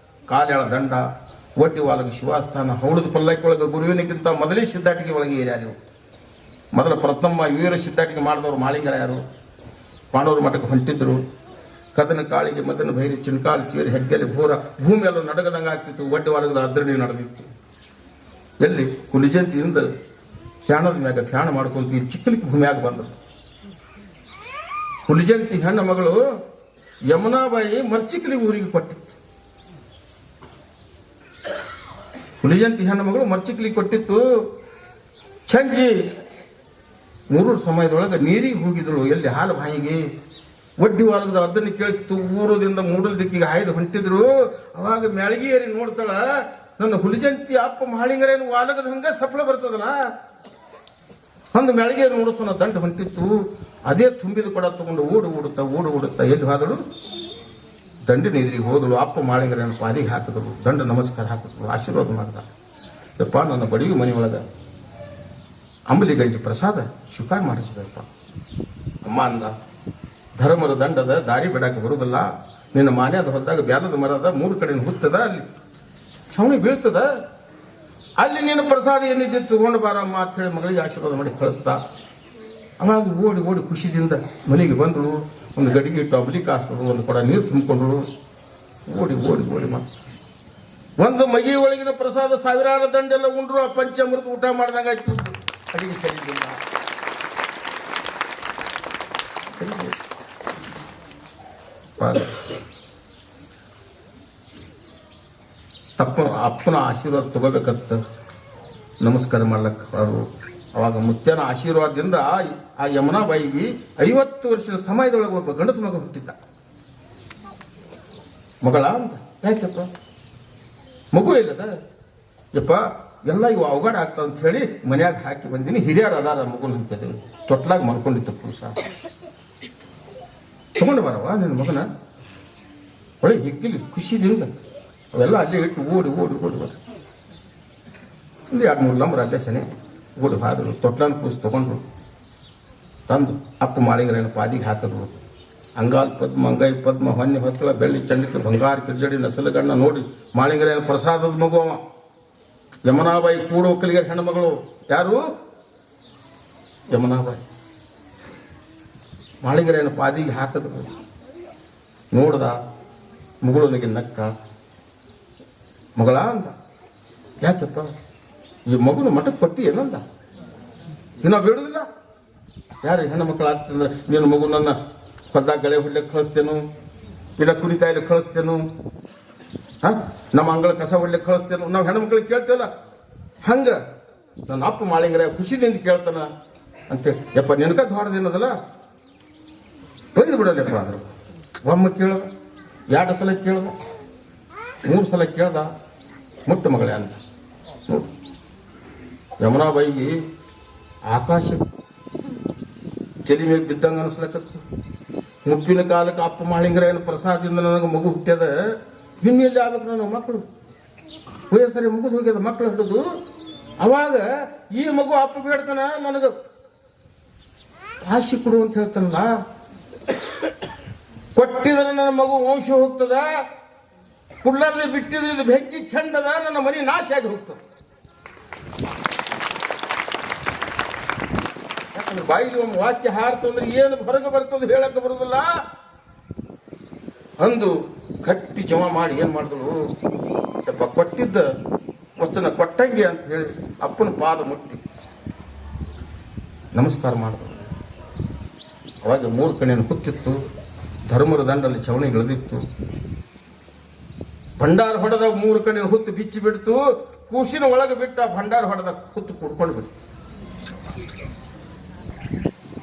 ಕಾಲ್ಯಾಳ ದಂಡ, ಒಡ್ಡಿ ವಾಲಗ ಶಿವಾಸ್ಥಾನ, ಹೌಳದ ಪಲ್ಲಕ್ಕಿ ಒಳಗೆ ಗುರುವಿನಕ್ಕಿಂತ ಮೊದಲೇ ಸಿದ್ಧಾಟಿಕೆ ಒಳಗೆ ಏರ್ಯಾರು. ಮೊದಲ ಪ್ರಥಮ ವೀರ ಸಿದ್ಧಾಟಿಕೆ ಮಾಡಿದವರು ಮಾಳಿಂಗರಾಯರು. ವಾಣೂರು ಮಠಕ್ಕೆ ಹೊಂಟಿದ್ರು. ಕದನ ಕಾಳಿಗೆ ಮದನ ಭೈರಿ ಚಿಣಕಾಲು ಚೇರಿ ಹೆಗ್ಗೆಲೆ ಭೂರ ಭೂಮಿಯೆಲ್ಲ ನಡಗದಂಗೆ ಆಗ್ತಿತ್ತು. ಒಡ್ಡಿ ವಾಲಗದ ಅದ್ರಣಿ ನಡೆದಿತ್ತು. ಎಲ್ಲಿ ಹುಲಿಜಂತಿಯಿಂದ ಫ್ಯಾಣದ ಮ್ಯಾಗ ಫ್ಯಾಣ ಮಾಡ್ಕೊಂತ ಇಲ್ಲಿ ಚಿಕ್ಕಲಿಕ್ಕೆ ಭೂಮಿಯಾಗ ಬಂದರು. ಹುಲಿಜಂತಿ ಹೆಣ್ಣು ಮಗಳು ಯಮುನಾಬಾಯಿ ಮರ್ಚಿಕಲಿ ಊರಿಗೆ ಕೊಟ್ಟಿತ್ತು. ಹುಲಿಜಂತಿ ಹೆಣ್ಣು ಮಗಳು ಮರ್ಚಿಕಲಿ ಕೊಟ್ಟಿತ್ತು. ಸಂಜೆ 3 ಸಮಯದೊಳಗೆ ನೀರಿಗೆ ಹೋಗಿದ್ರು. ಎಲ್ಲಿ ಹಾಲು ಬಾಯಿಗೆ ಒಡ್ಡಿ ವಾಲಗದ ಅದನ್ನು ಕೇಳಿಸ್ತು. ಊರದಿಂದ ಮೂಡಲ ದಿಕ್ಕಿಗೆ ಹಾಯ್ದು ಹೊಂಟಿದ್ರು. ಅವಾಗ ಮ್ಯಾಳಗಿ ಏರಿ ನೋಡ್ತಾಳ, ನನ್ನ ಹುಲಿಜಂತಿ ಅಪ್ಪ ಮಹಾಳಿಂಗರೇನು ವಾಲಗದ ಹಂಗ ಸಫಲ ಬರ್ತದಲ್ಲ. ಒಂದು ಮ್ಯಾಳಗಿ ಏರಿ ನೋಡುತ್ತಾನ, ದಂಡ ಹೊಂಟಿತ್ತು. ಅದೇ ತುಂಬಿದ ಕೊಡ ತಗೊಂಡು ಓಡುತ್ತಾ ಎಲ್ಲಿ ಹೋದಳು, ದಂಡಿನ ಎದುರಿಗೆ ಹೋದಳು. ಅಪ್ಪ ಮಹಾಳಿಂಗರೇನು ಪಾದಿಗೆ ಹಾಕಿದ್ರು, ದಂಡ ನಮಸ್ಕಾರ ಹಾಕಿದ್ರು, ಆಶೀರ್ವಾದ ಮಾಡಿದ. ಯಪ್ಪ, ನನ್ನ ಬಡಿಗೆ ಮನೆಯೊಳಗೆ ಅಂಬಲಿ ಗಂಜಿ ಪ್ರಸಾದ ಸ್ವೀಕಾರ ಮಾಡಿದ್ದಪ್ಪ. ಅಮ್ಮ ಅಂದ, ಧರ್ಮದ ದಂಡದ ದಾರಿ ಬಿಡಕ್ಕೆ ಬರುವುದಿಲ್ಲ. ನಿನ್ನ ಮಾನ್ಯದ ಹೊದ್ದಾಗ ಬ್ಯಾಲದ ಮರದ 3 ಕಡೆ ಹುತ್ತದ, ಅಲ್ಲಿ ಛವಣಿ ಬೀಳ್ತದ, ಅಲ್ಲಿ ನೀನು ಪ್ರಸಾದ ಏನಿದ್ದು ತಗೊಂಡು ಬಾರಮ್ಮ ಅಂತ ಹೇಳಿ ಮಗಳಿಗೆ ಆಶೀರ್ವಾದ ಮಾಡಿ ಕಳಿಸ್ದ. ಅವಾಗ ಓಡಿ ಖುಷಿದಿಂದ ಮನೆಗೆ ಬಂದಳು. ಒಂದು ಗಡಿಗೆ ಇಟ್ಟು ಅಂಬಲಿ ಕಾಸ್ತಳು, ಒಂದು ಕೊಡ ನೀರು ತುಂಬಿಕೊಂಡಳು. ಓಡಿ ಮತ್ತೆ ಒಂದು ಮಗಿ ಒಳಗಿನ ಪ್ರಸಾದ ಸಾವಿರಾರು ದಂಡೆಲ್ಲ ಉಂಡ್ರು. ಆ ಪಂಚಾಮೃತ ಊಟ ಮಾಡ್ದಂಗೆ ಆಯ್ತು. ಅಡಿಗೆ ಸರಿಯಿಲ್ಲ. ಅಪ್ಪನ ಆಶೀರ್ವಾದ ತಗೋಬೇಕಂತ ನಮಸ್ಕಾರ ಮಾಡ್ಲಕ್ಕ ಅವರು. ಅವಾಗ ಮುತ್ಯನ ಆಶೀರ್ವಾದದಿಂದ ಆ ಯಮುನಾಬಾಯಿಗೆ 50 ವರ್ಷದ ಸಮಯದೊಳಗೆ ಒಬ್ಬ ಗಂಡಸ ಮಗ ಹುಟ್ಟಿದ್ದ. ಮಗಳ ಅಂತ, ಯಾಕೆಪ್ಪ ಮಗು ಇಲ್ಲದ, ಯಪ್ಪ ಎಲ್ಲ ಇವು ಅವಘಡ ಆಗ್ತಾವ ಅಂತ ಹೇಳಿ ಮನ್ಯಾಗ ಹಾಕಿ ಬಂದೀನಿ. ಹಿರಿಯರು ಅದಾರ ಮಗುನ ಅಂತಿದ್ದೀವಿ. ತೊಟ್ಲಾಗ ಮಲ್ಕೊಂಡಿತ್ತು ಪುರುಷ. ತಗೊಂಡು ಬರವ ನಿನ್ನ ಮಗನ ಒಳ್ಳೆ ಹಿಗ್ಗಿಲಿ ಖುಷಿದಿಂದ ಅವೆಲ್ಲ ಅಲ್ಲೇ ಇಟ್ಟು ಓಡಿ ಬರ. ಒಂದು 2-3 ಲಂಬರ್ ಅಲ್ಲೇ ಸನಿ ಓಡಿ ಹಾದರು. ತೊಟ್ಲನ ಕೂಸು ತಗೊಂಡ್ರು, ತಂದು ಅಪ್ಪ ಮಾಳಿಂಗರೇನು ಪಾದಿಗೆ ಹಾಕಿದ್ರು. ಅಂಗಾಲ್ ಪದ್ಮ, ಅಂಗೈ ಪದ್ಮ, ಹೊನ್ನೆ ಹೊತ್ತಳ, ಬೆಳ್ಳಿ ಚಂಡಿಕೆ, ಬಂಗಾರ ಕಿರ್ಜಡಿ, ನಸಲಗಣ್ಣ ನೋಡಿ ಮಾಳಿಂಗರೇನು ಪ್ರಸಾದದ ಮಗು ಅವ. ಯಮುನಾಬಾಯಿ ಕೂಡ ಒಕ್ಕಲಿಗೆ ಹೆಣ್ಣುಮಗಳು. ಯಾರು? ಯಮುನಾಬಾಯಿ. ಮಾಳಿಂಗರೇನು ಪಾದಿಗೆ ಹಾಕಿದ್ರು. ನೋಡ್ದ, ಮಗಳನಿಗೆ ನಕ್ಕ. ಮಗಳ ಅಂದ, ಯಾಕಪ್ಪ ಈ ಮಗುನ ಮಠಕ್ಕೆ ಕೊಟ್ಟಿ ಏನಂದ? ದಿನ ಬೇಡುದಿಲ್ಲ. ಯಾರು ಹೆಣ್ಣು ಮಕ್ಕಳು ಆಗ್ತಂದ್ರೆ ನೀನು ಮಗು ನನ್ನ ಹೊಲ್ದಾಗ ಗಳೆ ಹೊಡ್ಲಿಕ್ಕೆ ಕಳಿಸ್ತೇನು, ಇಲ್ಲ ಕುರಿತಾಯಿಲಿ ಕಳಿಸ್ತೇನು, ನಮ್ಮ ಅಂಗಳ ಕಸ ಹೊಡ್ಲಿಕ್ಕೆ ಕಳಿಸ್ತೇನು, ನಾವು ಹೆಣ್ಣು ಮಕ್ಕಳಿಗೆ ಕೇಳ್ತೇವಲ್ಲ. ಹಂಗ ನನ್ನ ಅಪ್ಪ ಮಾಳಿಂಗರಾಯ ಖುಷಿದಿಂದ ಕೇಳ್ತಾನ ಅಂತೇಳಿ. ಯಪ್ಪ ನಿನಕ ದೊಡ್ಡದೇನದಲ್ಲ, ಬೈದು ಬಿಡಲ್ಲಪ್ಪ. ಆದ್ರು ಒಮ್ಮೆ ಕೇಳ್ದ, 2 ಸಲ ಕೇಳ್ದ, 3 ಸಲ ಕೇಳ್ದ, ಮುಟ್ಟ ಮಗಳೇ ಅಂತ. ನೋಡು, ಯಮುನಾಬಾಯಿಗೆ ಆಕಾಶ ಚಲಿ ಮೇಲೆ ಬಿದ್ದಂಗೆ ಅನಿಸ್ಲಕತ್ತು. ಮುಪ್ಪಿನ ಕಾಲಕ್ಕೆ ಅಪ್ಪ ಮಾಳಿಂಗರಾಯನ ಪ್ರಸಾದದಿಂದ ನನಗೆ ಮಗು ಹುಟ್ಟ್ಯದ. ಇನ್ನೆಲ್ಲಿ ಆಗ್ಬೇಕು ನನ್ನ ಮಕ್ಕಳು? ವಯಸ್ಸರಿ ಮುಗಿದು ಹೋಗ್ಯದ ಮಕ್ಕಳು ಹಿಡಿದು. ಅವಾಗ ಈ ಮಗು ಅಪ್ಪ ಬೇಡ್ತಾನ, ನನಗೆ ಆಶೆ ಕೊಡು ಅಂತ ಹೇಳ್ತಾನಲ್ಲ. ಕೊಟ್ಟಿದ್ರೆ ನನ್ನ ಮಗು ವಂಶ ಹೋಗ್ತದ, ಕುಳ್ಳಲ್ಲಿ ಬಿಟ್ಟಿದ್ರೆ ಇದು ಬೆಂಕಿ ಚಂಡದ, ನನ್ನ ಮನೆ ನಾಶ ಆಗಿ ಹೋಗ್ತದೆ. ಯಾಕಂದ್ರೆ ಬಾಯಿಲಿ ಒಂದು ವಾಕ್ಯ ಹಾರ್ತಂದ್ರೆ ಏನು ಹೊರಗೆ ಬರ್ತದೆ ಹೇಳಕ್ಕೆ ಬರುದಿಲ್ಲ. ಅಂದು ಗಟ್ಟಿ ಜಮ ಮಾಡಿ ಏನ್ ಮಾಡಿದ್ರು, ಕೊಟ್ಟಿದ್ದ ವಚನ ಕೊಟ್ಟಂಗೆ ಅಂತ ಹೇಳಿ ಅಪ್ಪನ ಪಾದ ಮುಟ್ಟಿ ನಮಸ್ಕಾರ ಮಾಡಿದ್ರು. ಅವಾಗ 3 ಕಣ್ಣೇನು ಹುತ್ತಿತ್ತು, ಧರ್ಮದ ದಂಡಲ್ಲಿ ಚವಣಿ ಇಳಿದಿತ್ತು. ಭಂಡಾರ ಹೊಡೆದ 3 ಕಣ್ಣಿನ ಹುತ್ತು ಬಿಚ್ಚಿ ಬಿಡ್ತು. ಕೂಸಿನ ಒಳಗೆ ಬಿಟ್ಟ ಭಂಡಾರ ಹೊಡೆದ ಹುತ್ತು ಕುಡ್ಕೊಂಡು ಬಿಡ್ತು.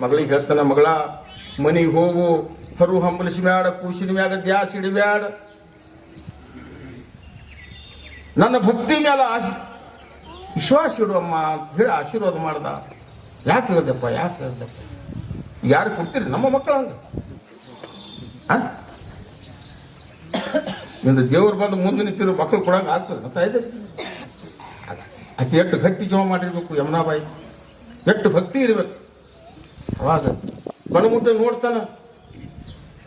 ಮಗಳಿಗೆ ಹೇಳ್ತಾನ, ಮಗಳ ಮನಿಗೆ ಹೋಗು, ಹರು ಹಂಬಲಿಸಿ ಬ್ಯಾಡ, ಕೂಸಿನ ಮ್ಯಾಗ ದ್ಯಾಸ್ ಹಿಡಿಬ್ಯಾಡ, ನನ್ನ ಭಕ್ತಿ ಮೇಲೆ ವಿಶ್ವಾಸ ಇಡುವಮ್ಮ ಅಂತ ಹೇಳಿ ಆಶೀರ್ವಾದ ಮಾಡ್ದ. ಯಾಕೆ ಹೇಳ್ದಪ್ಪ, ಯಾಕೆ ಹೇಳ್ದಪ್ಪ? ಯಾರು ಕೊಡ್ತೀರಿ ನಮ್ಮ ಮಕ್ಕಳ ಹಂಗೆ? ನಿಂದು ದೇವ್ರು ಬಂದು ಮುಂದೆ ನಿಂತಿರೋ ಮಕ್ಕಳು ಕೊಡಂಗೆ ಆಗ್ತದೆ ಗೊತ್ತಾಯ್ತು? ಆಕೆ ಎಷ್ಟು ಗಟ್ಟಿ ಜೀವ ಮಾಡಿರ್ಬೇಕು ಯಮುನಾಬಾಯಿ, ಎಷ್ಟು ಭಕ್ತಿ ಇರಬೇಕು. ಅವಾಗ ಕಣ್ಮುಟ್ಟ ನೋಡ್ತಾನ,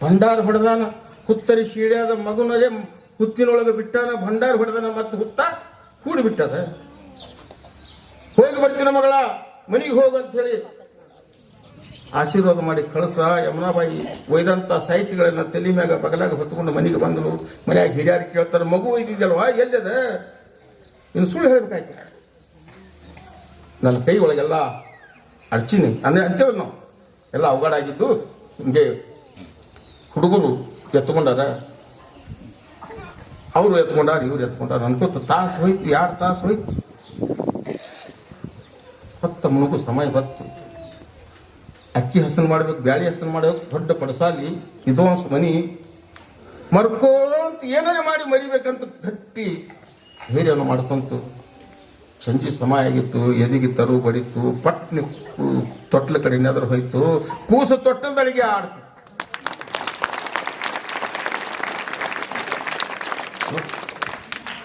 ಭಂಡಾರ ಹೊಡೆದಾನ, ಹುತ್ತರಿ ಶೀಡ್ಯಾದ ಮಗುನರೇ ಹುತ್ತಿನೊಳಗೆ ಬಿಟ್ಟಾನ, ಭಂಡಾರ ಹೊಡೆದಾನ, ಮತ್ತೆ ಹುತ್ತ ಕೂಡಿ ಬಿಟ್ಟದ. ಹೋಗಿ ಬರ್ತೀನ ಮಗಳ, ಮನೆಗೆ ಹೋಗಂತ ಹೇಳಿ ಆಶೀರ್ವಾದ ಮಾಡಿ ಕಳಿಸ್ದ. ಯಮುನಾಬಾಯಿ ಒಯ್ದಂಥ ಸಾಹಿತ್ಯಗಳನ್ನ ತಲೆ ಮ್ಯಾಗ ಬಗಲಾಗ ಹೊತ್ಕೊಂಡು ಮನೆಗೆ ಬಂದಳು. ಮನ್ಯಾಗ ಹಿರಿಯಾರು ಕೇಳ್ತಾರೆ, ಮಗು ಒಯ್ದಿದ್ಯಲ್ವಾ, ಎಲ್ಲದ? ಇನ್ನು ಸುಳ್ಳು ಹೇಳ್ಬೇಕಾಯ್ತು. ನನ್ನ ಕೈ ಒಳಗೆಲ್ಲ ಅರ್ಚಿನಿ ಅಂತೇವ್ ನಾವು ಎಲ್ಲ ಅವಘಾಡಾಗಿದ್ದು, ಹಿಂಗೆ ಹುಡುಗರು ಎತ್ಕೊಂಡಾರ, ಅವರು ಎತ್ಕೊಂಡಾರ, ಇವ್ರು ಎತ್ಕೊಂಡಾರ ಅನ್ಕೋತ ತಾಸು ಹೋಯ್ತು, 2 ತಾಸು ಹೋಯ್ತು. ಹೊತ್ತ ಮುಳುಗು ಸಮಯ ಹೊತ್ತು. ಅಕ್ಕಿ ಹಸನ್ ಮಾಡ್ಬೇಕು, ಬ್ಯಾಳಿ ಹಸನ್ ಮಾಡ್ಬೇಕು, ದೊಡ್ಡ ಪಡಸಾಲಿ ವಿದ್ವಾಂಸ ಮನಿ ಮರ್ಕೋಂತ ಏನಾರು ಮಾಡಿ ಮರಿಬೇಕಂತ ಗಟ್ಟಿ ಧೈರ್ಯವನ್ನು ಮಾಡ್ಕೊಂತು. ಸಂಜೆ ಸಮಯ ಆಗಿತ್ತು, ಎದಿಗೆ ತರು ಬಡಿತು, ಪಟ್ನಿ ತೊಟ್ಲ ಕಡೆ ನೆದರು ಹೋಯ್ತು. ಕೂಸು ತೊಟ್ಟಲ್ದಳಿಗೆ ಆಡ್ತು.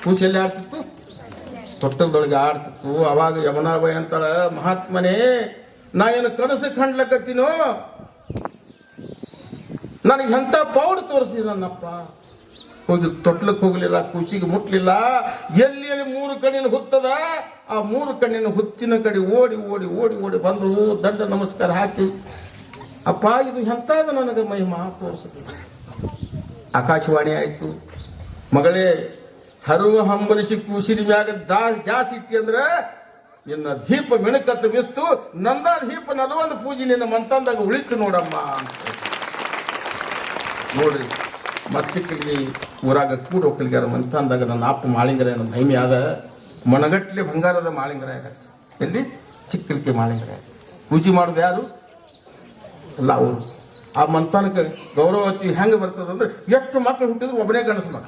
ಕೂಸೆಲ್ಲಿ ಆಡ್ತಿತ್ತು? ತೊಟ್ಟಲ್ದೊಳಗೆ ಆಡ್ತಿತ್ತು. ಅವಾಗ ಯಮುನಾಬಾಯಿ ಅಂತಾಳ, ಮಹಾತ್ಮನೇ, ನಾ ಏನು ಕನಸು ಕಂಡ್ಲಕತ್ತೀನೋ, ನನಗೆ ಎಂಥ ಪೌಡ್ ತೋರಿಸಿ ನನ್ನಪ್ಪ. ಹೋಗಿ ತೊಟ್ಲಕ್ಕೆ ಹೋಗ್ಲಿಲ್ಲ, ಕೂಸಿಗೆ ಮುಟ್ಲಿಲ್ಲ. ಎಲ್ಲಿ 3 ಕಣ್ಣಿನ ಹುತ್ತದ, ಆ 3 ಕಣ್ಣಿನ ಹುತ್ತಿನ ಕಡೆ ಓಡಿ ಓಡಿ ಓಡಿ ಓಡಿ ಬಂದ್ರು. ದಂಡ ನಮಸ್ಕಾರ ಹಾಕಿ, ಅಪ್ಪ ಇದು ಎಂತಾದ ನನಗೆ ಮಹಿಮಾ ತೋರಿಸಿದ್ರು. ಆಕಾಶವಾಣಿ ಆಯ್ತು, ಮಗಳೇ ಹರುವ ಹಂಬಲಿಸಿ ಕೂಸಿನ ಮ್ಯಾಗ ಗ್ಯಾಸ್ ಇಟ್ಟಿ ಅಂದ್ರೆ ನಿನ್ನ ದೀಪ ಮಿಣಕತ್ತು ಮಿಸ್ತು, ನಂದ ದೀಪ 41 ಪೂಜೆ ನಿನ್ನ ಮಂತಂದಾಗ ಉಳಿತು ನೋಡಮ್ಮ ಅಂತ ನೋಡ್ರಿ. ಮಚ್ಚಿಕ್ಕಲ್ಲಿ ಊರಾಗ ಕೂಡ ಒಕ್ಕಲಿಗಾರ ಮಂತಂದಾಗ ನನ್ನ ಅಪ್ಪ ಮಾಳಿಂಗರ ನನ್ನ ಮಹಿಮೆ ಆದ. ಮಣಗಟ್ಲೆ ಬಂಗಾರದ ಮಾಳಿಂಗರ ಆಗತ್ತೆ. ಎಲ್ಲಿ? ಚಿಕ್ಕಲಿಕೆ ಮಾಳಿಂಗರ. ಪೂಜೆ ಮಾಡೋದು ಯಾರು? ಎಲ್ಲ ಅವರು. ಆ ಮಂತಾನಕ್ಕೆ ಗೌರವತಿ ಹೆಂಗೆ ಬರ್ತದಂದ್ರೆ, ಎಷ್ಟು ಮಕ್ಕಳು ಹುಟ್ಟಿದ್ರು ಒಬ್ಬನೇ ಗಣಸ ಮಗ.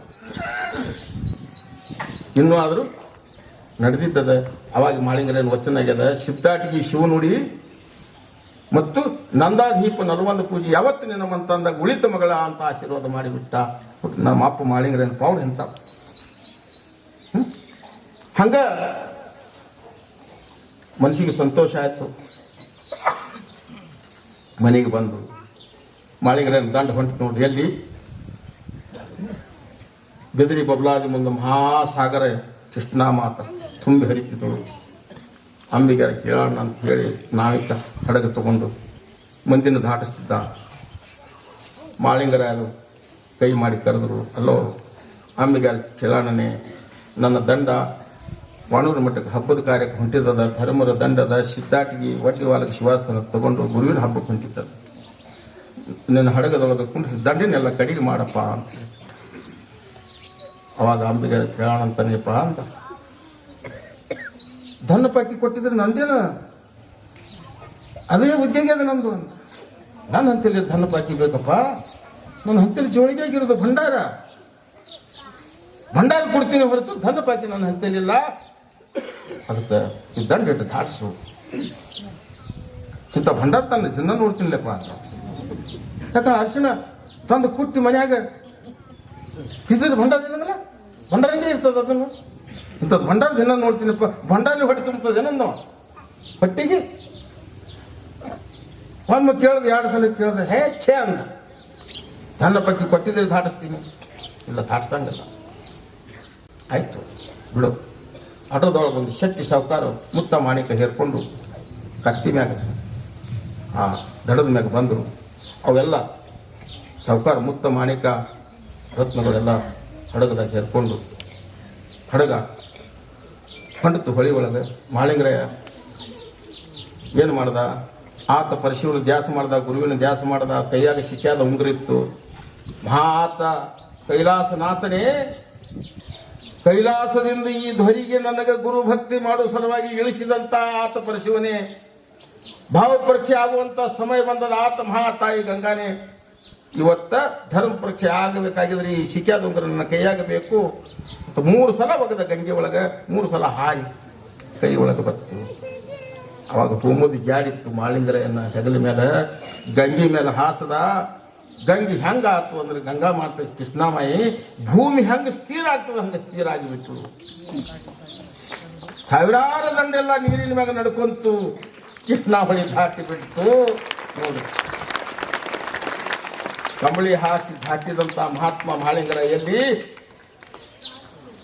ಇನ್ನೂ ಆದರೂ ನಡೆದಿದ್ದದ. ಅವಾಗ ಮಾಳಿಂಗರೇನು ವಚನ ಆಗ್ಯದ, ಸಿದ್ಧಾಟಿಗೆ ಶಿವ ನುಡಿ ಮತ್ತು ನಂದಾದೀಪ 41 ಪೂಜೆ ಯಾವತ್ತು ನಿನ್ನ ಮಂತಂದಾಗ ಉಳಿತ ಮಗಳ ಅಂತ ಆಶೀರ್ವಾದ ಮಾಡಿಬಿಟ್ಟ. ನಮ್ಮ ಅಪ್ಪ ಮಾಳಿಂಗರೇನು ಪೌಡ್ ಎಂತ ಹಂಗ ಮನಸ್ಸಿಗೆ ಸಂತೋಷ ಆಯ್ತು. ಮನೆಗೆ ಬಂದು ಮಾಳಿಂಗರೇನು ದಂಡ ಹೊಂಟು ನೋಡಿ. ಎಲ್ಲಿ? ಬೆದರಿ ಬಬ್ಲಾದಿ ಮುಂದೆ ಮಹಾಸಾಗರ ಕೃಷ್ಣಾ ಮಾತ ತುಂಬಿ ಹರಿತಿದ್ದಳು. ಅಂಬಿಗಾರ ಕೇಳೋಣ ಅಂತ ಹೇಳಿ ನಾವಿಕ ಹಡಗ ತಗೊಂಡು ಮಂದಿನ ದಾಟಿಸ್ತಿದ್ದ. ಮಾಳಿಂಗರಾಯರು ಕೈ ಮಾಡಿ ಕರೆದ್ರು, ಅಲ್ಲೋ ಅಂಬಿಗಾರ ಕೇಳೋಣನೆ, ನನ್ನ ದಂಡ ವಾಣೂರು ಮಠಕ್ಕೆ ಹಬ್ಬದ ಕಾರ್ಯಕ್ಕೆ ಹೊಂಟಿದ್ದದ, ಧರ್ಮರ ದಂಡದ ಸಿದ್ದಾಟಿಗೆ ವಡ್ಡಿವಾಲಕ್ಕೆ ಶಿವಾಸ್ತನ ತಗೊಂಡು ಗುರುವಿನ ಹಬ್ಬಕ್ಕೆ ಹೊಂಟಿದ್ದದ. ನಿನ್ನ ಹಡಗದೊಳಗೆ ಕುಂಡಿಸಿ ದಂಡಿನೆಲ್ಲ ಕಡಿಗೆ ಮಾಡಪ್ಪ ಅಂತ ಹೇಳಿ. ಅವಾಗ ಅಂಬಿಗಾರ ಕೇಳೋಣ ಅಂತಾನೇಪ್ಪ ಅಂತ. ಧನ ಪಾಕಿ ಕೊಟ್ಟಿದ್ರೆ ನಂದೇನ, ಅದೇ ಉದ್ಯೋಗ ಅದ ನಂದು. ನನ್ನ ಹಂತಲ್ಲಿ ಧನ ಪಾಕಿ ಬೇಕಪ್ಪ, ನನ್ನ ಹಂತಲ್ಲಿ ಜೋಳಿಗೆ ಆಗಿರೋದು ಭಂಡಾರ. ಭಂಡಾರ ಕೊಡ್ತೀನಿ ಹೊರತು ಧನ ಪಾಕಿ ನನ್ನ ಹಂತಲಿಲ್ಲ. ಅದಕ್ಕೆ ಈ ದಂಡ ಇಟ್ಟು ದಾಟಿಸು. ಇಂಥ ಭಂಡಾರ ತಾನೆ ದಿನ ನೋಡ್ತೀನಿಲ್ಲಪ್ಪ ಅಂತ. ಯಾಕಂದ್ರೆ ಅರ್ಶಿನ ತಂದು ಕುಟ್ಟಿ ಮನ್ಯಾಗ ತಿಂದ್ರೆ ಭಂಡಾರ ಇರಂಗಿಲ್ಲ, ಭಂಡಾರ ಹೆಂಗೆ ಇರ್ತದೆ ಅದನ್ನು. ಇಂಥದ್ದು ಭಂಡಾರ ದಿನ ನೋಡ್ತೀನಪ್ಪ. ಭಂಡಾರ ಹೊಟ್ಟೆ ತುಂಬುತ್ತದೆ ಏನಂದವ ಹೊಟ್ಟಿಗೆ. ಒಮ್ಮೆ ಕೇಳಿದೆ, 2 ಸಲ ಕೇಳಿದೆ, ಹೇ ಛೇ ಅಂದ. ನನ್ನ ಪಕ್ಕಿ ಕೊಟ್ಟಿದ್ದೆ ದಾಟಿಸ್ತೀನಿ. ಇಲ್ಲ, ದಾಟಿಸಂಗಿಲ್ಲ. ಆಯ್ತು ಬಿಡು. ಆಟೋದೊಳಗೆ ಒಂದು ಶಕ್ತಿ ಸಾವುಕಾರ ಮುತ್ತ ಮಾಣಿಕ ಹೇರ್ಕೊಂಡು ಕತ್ತಿ ಮ್ಯಾಗ ಆ ದಡದ ಮ್ಯಾಗ ಬಂದರು. ಅವೆಲ್ಲ ಸಾವುಕಾರ ಮುತ್ತ ಮಾಣಿಕ ರತ್ನಗಳೆಲ್ಲ ಹಡಗದಾಗ ಹೇರ್ಕೊಂಡು ಹಡಗ ಹೊಂಡಿತು ಹೊಳಿ ಒಳಗೆ. ಮಾಳಿಂಗರಾಯ ಏನು ಮಾಡ್ದ, ಆತ ಪರಶಿವನ ದ್ಯಾಸ ಮಾಡ್ದ, ಗುರುವಿನ ದ್ಯಾಸ ಮಾಡ್ದ. ಕೈಯಾಗ ಶಿಕ್ಯಾದ ಉಂಗುರಿತ್ತು. ಆತ ಕೈಲಾಸನಾಥನೇ ಕೈಲಾಸದಿಂದ ಈ ಧ್ವರಿಗೆ ನನಗೆ ಗುರು ಭಕ್ತಿ ಮಾಡುವ ಸಲುವಾಗಿ ಇಳಿಸಿದಂತ ಆತ ಪರಶಿವನೇ, ಭಾವಪರೀಕ್ಷೆ ಆಗುವಂತ ಸಮಯ ಬಂದದ ಆತ ಮಹಾತಾಯಿ ಗಂಗಾನೆ. ಇವತ್ತ ಧರ್ಮ ಪರೀಕ್ಷೆ ಆಗಬೇಕಾಗಿದ್ರೆ ಈ ಶಿಕ್ಯಾದುಂಗರ ನನ್ನ ಕೈಯಾಗಬೇಕು. 3 ಸಲ ಒಗದ ಗಂಗೆ ಒಳಗೆ, 3 ಸಲ ಹಾರಿ ಕೈ ಒಳಗೆ ಬತ್ತು. ಅವಾಗ ಹೋಮದ ಜಾಡಿತ್ತು ಮಾಳಿಂಗರೆಯನ್ನ ಹೆಗಲ ಮೇಲೆ, ಗಂಗೆ ಮೇಲೆ ಹಾಸದ. ಗಂಗೆ ಹೆಂಗ ಆತು ಅಂದ್ರೆ ಗಂಗಾ ಮಾತೆ ಕೃಷ್ಣಾಮಾಯಿ ಭೂಮಿ ಹೆಂಗ ಸ್ಥಿರ ಆಗ್ತದ ಹಂಗ ಸ್ಥಿರ ಆಗಿಬಿಟ್ಟು. ಸಾವಿರಾರು ದಂಡೆಲ್ಲ ನೀರಿನ ಮ್ಯಾಗ ನಡ್ಕೊಂತು ಕೃಷ್ಣ ಹೊಳಿ ದಾಟಿ ಬಿಡ್ತು. ನೋಡಿ, ಕಂಬಳಿ ಹಾಸಿ ದಾಟಿದಂತ ಮಹಾತ್ಮ ಮಾಳಿಂಗರ ಎಲ್ಲಿ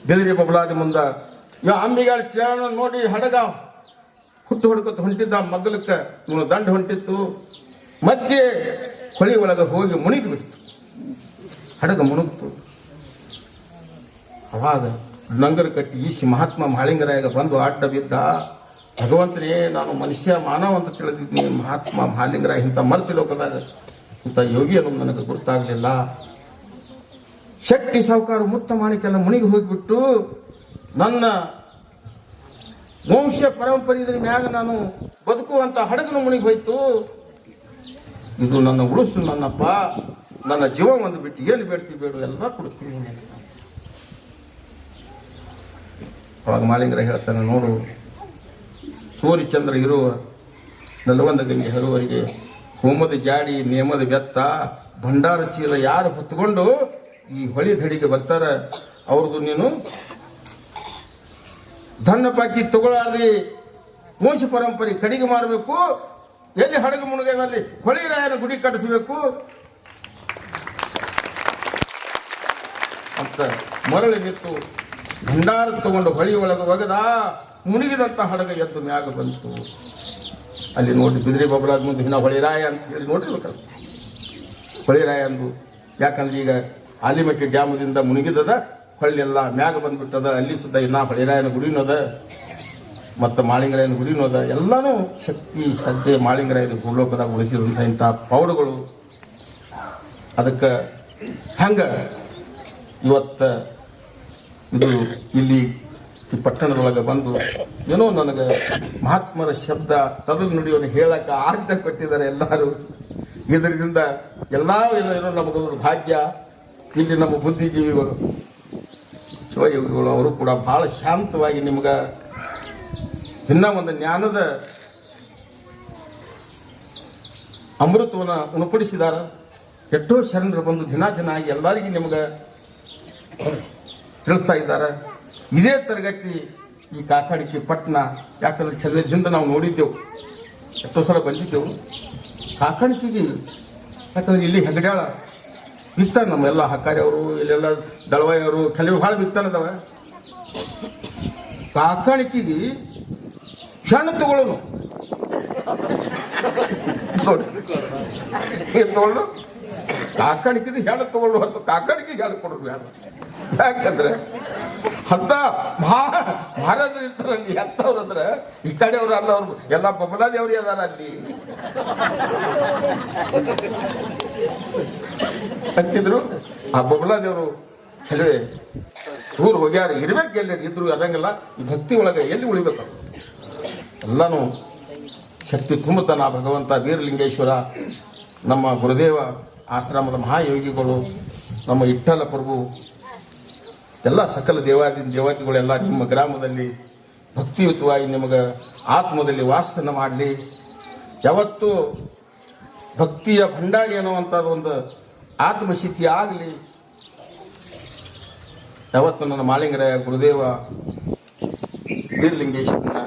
ಬಿದಿರಿ ಬಬಲಾದಿ ಮುಂದ ಅಂಬಿಗಾರ ಚರಣ ನೋಡಿ ಹಡಗ ಹುಟ್ಟು ಹೊಡ್ಕೊತ ಹೊಂಟಿದ್ದ. ಮಗ್ಗಲಕ್ಕೆ ಇವನು ದಂಡ ಹೊಂಟಿತ್ತು. ಮಧ್ಯೆ ಹೊಳಿ ಒಳಗೆ ಹೋಗಿ ಮುಳುಗಿ ಬಿಡ್ತು. ಹಡಗ ಮುಣುಗ್ತು. ಅವಾಗ ನಂಗರ ಕಟ್ಟಿ ಈಶಿ ಮಹಾತ್ಮ ಮಾಳಿಂಗರಾಯಗ ಬಂದು ಅಡ್ಡ ಬಿದ್ದ. ಭಗವಂತನೇ, ನಾನು ಮನುಷ್ಯ ಮಾನವ ಅಂತ ತಿಳಿದಿದ್ದೀನಿ. ಮಹಾತ್ಮ ಮಾಲಿಂಗರಾಯ ಇಂಥ ಮರ್ತಿ ಲೋಕದಾಗ ಇಂಥ ಯೋಗಿ ಅನ್ನೋದು ನನಗೆ ಗುರುತಾಗಲಿಲ್ಲ. ಶಕ್ತಿ ಸಾಹುಕಾರ ಮುತ್ತ ಮಾಣಿಕೆಲ್ಲ ಮುಣಿಗಿ ಹೋಗಿಬಿಟ್ಟು ನನ್ನ ವಂಶ ಪರಂಪರೆ ಇದ್ರ ಮ್ಯಾಗ ನಾನು ಬದುಕುವಂತ ಹಡಗನು ಮುಣಿಗಿ ಹೋಯ್ತು. ಇದು ನನ್ನ ಉಳಿಸು ನನ್ನಪ್ಪ, ನನ್ನ ಜೀವ ಒಂದು ಬಿಟ್ಟು ಏನು ಬೇಡ್ತಿ ಬೇಡು ಎಲ್ಲ ಕೊಡ್ತೀನಿ. ಅವಾಗ ಮಾಳಿಂಗರ ಹೇಳ್ತಾನೆ, ನೋಡು, ಸೂರ್ಯಚಂದ್ರ ಇರುವ ನಲವಂದ ಗಂಗೆ ಹರುವರಿಗೆ ಹೋಮದ ಜಾಡಿ ನೇಮದ ಬೆತ್ತ ಭಂಡಾರ ಚೀಲ ಯಾರು ಹೊತ್ತುಕೊಂಡು ಈ ಹೊಳಿ ಧಡಿಗೆ ಬರ್ತಾರ ಅವ್ರದ್ದು ನೀನು ಧನ್ನ ಪಾಕಿ ತಗೊಳ್ಳಾರ್ದಿ ವಂಶ ಪರಂಪರೆ ಕಡಿಗೆ ಮಾಡಬೇಕು. ಎಲ್ಲಿ ಹಡಗು ಮುಳುಗಲ್ಲಿ ಹೊಳಿ ರಾಯನ ಗುಡಿ ಕಟ್ಟಿಸಬೇಕು ಅಂತ ಮರಳಿ ನಿಂತು ಭಂಡಾರ ತಗೊಂಡು ಹೊಳಿ ಒಳಗೆ ಒಗದ. ಮುಳುಗಿದಂತ ಹಡಗ ಎದ್ದು ಮ್ಯಾಗ ಬಂತು. ಅಲ್ಲಿ ನೋಡಿ ಬಿದಿರಿ ಬಬಲಾದ ಮುಂದೆ ಇನ್ನ ಹೊಳಿರಾಯ ಅಂತ ಹೇಳಿ ನೋಡಿರ್ಬೇಕಲ್ಲ. ಹೊಳಿರಾಯ ಅಂದು ಯಾಕಂದ್ರೆ ಈಗ ಆಲಿಮಟ್ಟಿ ಡ್ಯಾಮದಿಂದ ಮುಳುಗಿದದ, ಹೊಳ್ಳೆಲ್ಲ ಮ್ಯಾಗ ಬಂದ್ಬಿಟ್ಟದ. ಅಲ್ಲಿ ಸುದ್ದ ಇನ್ನ ಹೊಳಿರಾಯನ ಗುಡಿನೂ ಅದ, ಮತ್ತು ಮಾಳಿಂಗರಾಯನ ಗುಡಿನೂ ಅದ. ಎಲ್ಲಾನು ಶಕ್ತಿ ಶ್ರದ್ಧೆ ಮಾಳಿಂಗರಾಯನ ಭೂಲೋಕದಾಗ ಉಳಿಸಿದಂಥ ಇಂಥ ಪೌಡುಗಳು. ಅದಕ್ಕೆ ಹಂಗ ಇವತ್ತ ಇದು ಇಲ್ಲಿ ಈ ಪಟ್ಟಣದೊಳಗೆ ಬಂದು ಏನೋ ನನಗೆ ಮಹಾತ್ಮರ ಶಬ್ದ ತದಲ್ ನುಡಿಯನ್ನು ಹೇಳಕ ಆಜ್ಞೆ ಕೊಟ್ಟಿದ್ದಾರೆ ಎಲ್ಲರೂ. ಇದರಿಂದ ಎಲ್ಲ ಏನೋ ನಮಗೊಂದು ಭಾಗ್ಯ. ಇಲ್ಲಿ ನಮ್ಮ ಬುದ್ಧಿಜೀವಿಗಳು ಶಿವಯೋಗಿಗಳು ಅವರು ಕೂಡ ಬಹಳ ಶಾಂತವಾಗಿ ನಿಮ್ಗೆ ದಿನ ಒಂದು ಜ್ಞಾನದ ಅಮೃತವನ್ನು ಉಣಪಡಿಸಿದಾರ. ಎಷ್ಟೋ ಶರಣರು ಬಂದು ದಿನ ಆಗಿ ಎಲ್ಲರಿಗೂ ನಿಮ್ಗೆ ತಿಳಿಸ್ತಾ ಇದ್ದಾರೆ. ಇದೇ ತರಗತಿ ಈ ಕಾಕಾಡಿಕೆ ಪಟ್ಟಣ. ಯಾಕಂದ್ರೆ ಕೆಲವರಿಂದ ನಾವು ನೋಡಿದ್ದೆವು, ಎಷ್ಟೋ ಸಲ ಬಂದಿದ್ದೆವು ಕಾಕಾಣಿಕೆಗೆ. ಯಾಕಂದ್ರೆ ಇಲ್ಲಿ ಹೆಗಡ್ಯಾಳ ಬಿತ್ತಾನ, ನಮ್ಮೆಲ್ಲ ಹಕ್ಕಾರಿ ಅವರು, ಇಲ್ಲೆಲ್ಲ ದಳವಾಯಿ ಅವರು ಕೆಲವು ಭಾಳ ಬಿತ್ತಾನದವ. ಕಾಕಾಣಿಕೆಗೆ ಕ್ಷಣ ತಗೊಳ್ಳೋನು ತಗೊಳ್ಳು. ಕಾಕಾಣಿಕೆದು ಹೆಣ್ಣು ತಗೊಳ್ಳು ಹೊರತು ಕಾಕಾಣಿಕೆಗೆ ಹೆಣ್ಣು ಕೊಡೋದು ಯಾರು? ಯಾಕಂದ್ರೆ ಅಂತ ಮಹಾರಾಜರು ಇರ್ತಾರಲ್ಲಿ ಎಂತವ್ರು ಅಂದ್ರೆ ಈ ಕಡೆಯವರು ಅಲ್ಲ, ಅವ್ರು ಎಲ್ಲ ಬಬಲಾದೇವ್ರಿ ಅದಾರ ಅಲ್ಲಿ ಅಂತಿದ್ರು. ಆ ಬಬಲಾದೇವರು ಕೆಲವೇ ದೂರ ಹೋಗ್ಯಾರ. ಇರ್ಬೇಕು ಎಲ್ಲಿ ಇದ್ರು ಅದಂಗೆಲ್ಲ ಈ ಭಕ್ತಿ ಒಳಗೆ ಎಲ್ಲಿ ಉಳಿಬೇಕು? ಎಲ್ಲಾನು ಶಕ್ತಿ ತುಂಬುತ್ತಾನ ಭಗವಂತ ವೀರಲಿಂಗೇಶ್ವರ. ನಮ್ಮ ಗುರುದೇವ ಆಶ್ರಮದ ಮಹಾಯೋಗಿಗಳು, ನಮ್ಮ ಇಟ್ಟಲ ಪ್ರಭು, ಎಲ್ಲ ಸಕಲ ದೇವಾದಿಗಳೆಲ್ಲ ನಿಮ್ಮ ಗ್ರಾಮದಲ್ಲಿ ಭಕ್ತಿಯುತವಾಗಿ ನಿಮಗೆ ಆತ್ಮದಲ್ಲಿ ವಾಸನ ಮಾಡಲಿ. ಯಾವತ್ತೂ ಭಕ್ತಿಯ ಭಂಡಾರಿ ಅನ್ನುವಂಥದ್ದು ಒಂದು ಆತ್ಮಶಕ್ತಿ ಆಗಲಿ. ಯಾವತ್ತು ನನ್ನ ಮಾಳಿಂಗರಾಯ ಗುರುದೇವ ವೀರಲಿಂಗೇಶ್ವರನ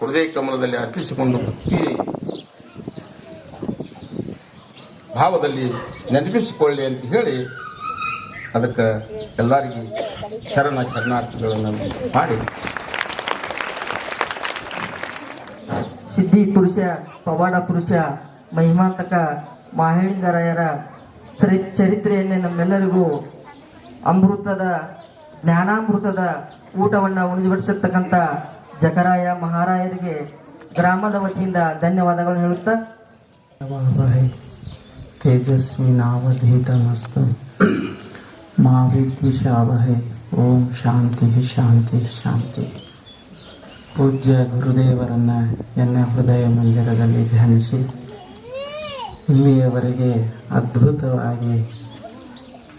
ಹೃದಯ ಕಮಲದಲ್ಲಿ ಅರ್ಪಿಸಿಕೊಂಡು ಭಕ್ತಿ ಭಾವದಲ್ಲಿ ನೆನಪಿಸಿಕೊಳ್ಳಿ ಅಂತ ಹೇಳಿ ಅದಕ್ಕೆ ಎಲ್ಲರಿಗೂ ಶರಣಾರ್ಥಿಗಳನ್ನು ಮಾಡಿ ಸಿದ್ಧಿ ಪುರುಷ, ಪವಾಡ ಪುರುಷ, ಮಹಿಮಾಂತಕ ಮಾಳಿಂಗರಾಯರ ಚರಿತ್ರೆಯನ್ನೇ ನಮ್ಮೆಲ್ಲರಿಗೂ ಅಮೃತದ ಜ್ಞಾನಾಮೃತದ ಊಟವನ್ನು ಉಣಿಸಿಬಡಿಸಿರ್ತಕ್ಕಂಥ ಜಕರಾಯ ಮಹಾರಾಯರಿಗೆ ಗ್ರಾಮದ ವತಿಯಿಂದ ಧನ್ಯವಾದಗಳನ್ನು ಹೇಳುತ್ತಾ, ತೇಜಸ್ವಿ ನಾವಧೀತಮಸ್ತು ಮಾ ವಿದ್ವಿಷಾವಹೈ. ಓಂ ಶಾಂತಿ ಶಾಂತಿ ಶಾಂತಿ. ಪೂಜ್ಯ ಗುರುದೇವರನ್ನು ಎನ್ನ ಹೃದಯ ಮಂದಿರದಲ್ಲಿ ಧ್ಯಾನಿಸಿ ಇಲ್ಲಿಯವರೆಗೆ ಅದ್ಭುತವಾಗಿ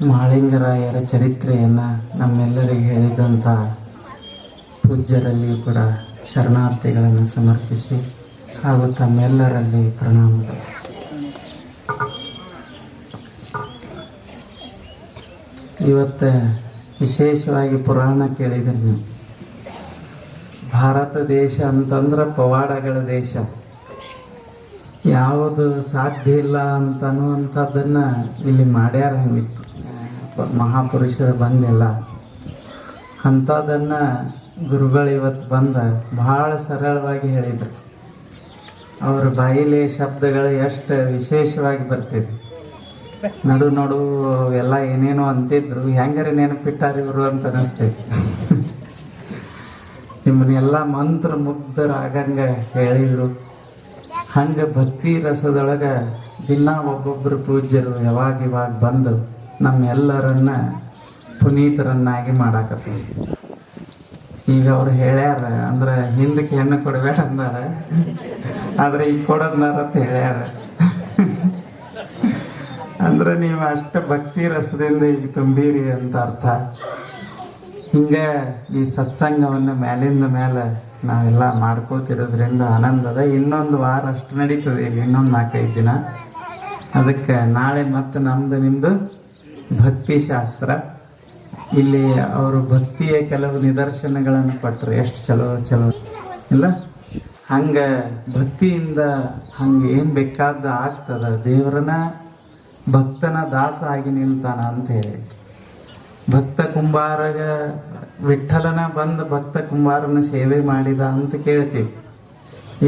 ಮಹಾಲಿಂಗರಾಯರ ಚರಿತ್ರೆಯನ್ನು ನಮ್ಮೆಲ್ಲರಿಗೆ ಹೇಳಿದಂಥ ಪೂಜ್ಯರಲ್ಲಿ ಕೂಡ ಶರಣಾರ್ಥಿಗಳನ್ನು ಸಮರ್ಪಿಸಿ ಹಾಗೂ ತಮ್ಮೆಲ್ಲರಲ್ಲಿ ಪ್ರಣಾಮಗಳು. ಇವತ್ತು ವಿಶೇಷವಾಗಿ ಪುರಾಣ ಕೇಳಿದ್ರಿ ನೀವು. ಭಾರತ ದೇಶ ಅಂತಂದ್ರೆ ಪವಾಡಗಳ ದೇಶ. ಯಾವುದು ಸಾಧ್ಯ ಇಲ್ಲ ಅಂತನ್ನುವಂಥದ್ದನ್ನು ಇಲ್ಲಿ ಮಾಡ್ಯಾರ. ಹಂಗಿತ್ತು ಮಹಾಪುರುಷರು ಬಂದಿಲ್ಲ ಅಂಥದ್ದನ್ನು ಗುರುಗಳು ಇವತ್ತು ಬಂದ ಭಾಳ ಸರಳವಾಗಿ ಹೇಳಿದರು. ಅವ್ರ ಬಾಯಿಲೆ ಶಬ್ದಗಳು ಎಷ್ಟು ವಿಶೇಷವಾಗಿ ಬರ್ತಿದ್ವು. ನಡು ನಡು ಎಲ್ಲ ಏನೇನೋ ಅಂತಿದ್ರು. ಹೆಂಗಾರೆ ನೆನಪಿಟ್ಟಾರ ಇವರು ಅಂತ ಅನಿಸ್ತೈತಿ. ನಿಮ್ಮನ್ನೆಲ್ಲ ಮಂತ್ರ ಮುಗ್ಧರಾಗಂಗ ಹೇಳಿದರು. ಹಂಗೆ ಭಕ್ತಿ ರಸದೊಳಗೆ ದಿನ ಒಬ್ಬೊಬ್ಬರು ಪೂಜ್ಯರು ಯಾವಾಗ ಬಂದು ನಮ್ಮೆಲ್ಲರನ್ನ ಪುನೀತರನ್ನಾಗಿ ಮಾಡಾಕತ್ತೀವಿ. ಈಗ ಅವ್ರು ಹೇಳ್ಯಾರ ಅಂದ್ರೆ ಹಿಂದಕ್ಕೆ ಹೆಣ್ಣು ಕೊಡಬೇಡ ಅಂದಾರ, ಆದ್ರೆ ಈಗ ಕೊಡೋದ್ನಾರತ್ ಹೇಳ್ಯಾರ. ಅಂದ್ರೆ ನೀವು ಅಷ್ಟ ಭಕ್ತಿ ರಸದಿಂದ ಈಗ ತುಂಬೀರಿ ಅಂತ ಅರ್ಥ. ಹಿಂಗೆ ಈ ಸತ್ಸಂಗವನ್ನು ಮೇಲಿಂದ ಮೇಲೆ ನಾವೆಲ್ಲ ಮಾಡ್ಕೋತಿರೋದ್ರಿಂದ ಆನಂದದ. ಇನ್ನೊಂದು ವಾರ ಅಷ್ಟು ನಡೀತದೆ, ಈಗ ಇನ್ನೊಂದು 4-5 ದಿನ. ಅದಕ್ಕೆ ನಾಳೆ ಮತ್ತೆ ನಮ್ದು ನಿಮ್ಮದು ಭಕ್ತಿ ಶಾಸ್ತ್ರ. ಇಲ್ಲಿ ಅವರು ಭಕ್ತಿಯ ಕೆಲವು ನಿದರ್ಶನಗಳನ್ನು ಕೊಟ್ಟರು. ಎಷ್ಟು ಚಲೋ ಇಲ್ಲ. ಹಂಗೆ ಭಕ್ತಿಯಿಂದ ಹಂಗೆ ಏನು ಬೇಕಾದ ಆಗ್ತದ. ದೇವರನ್ನ ಭಕ್ತನ ದಾಸ ಆಗಿ ನಿಲ್ತಾನ ಅಂತ ಹೇಳಿ. ಭಕ್ತ ಕುಂಬಾರಗ ವಿಠಲನ ಬಂದು ಭಕ್ತ ಕುಂಬಾರನ ಸೇವೆ ಮಾಡಿದ ಅಂತ ಕೇಳ್ತೀವಿ.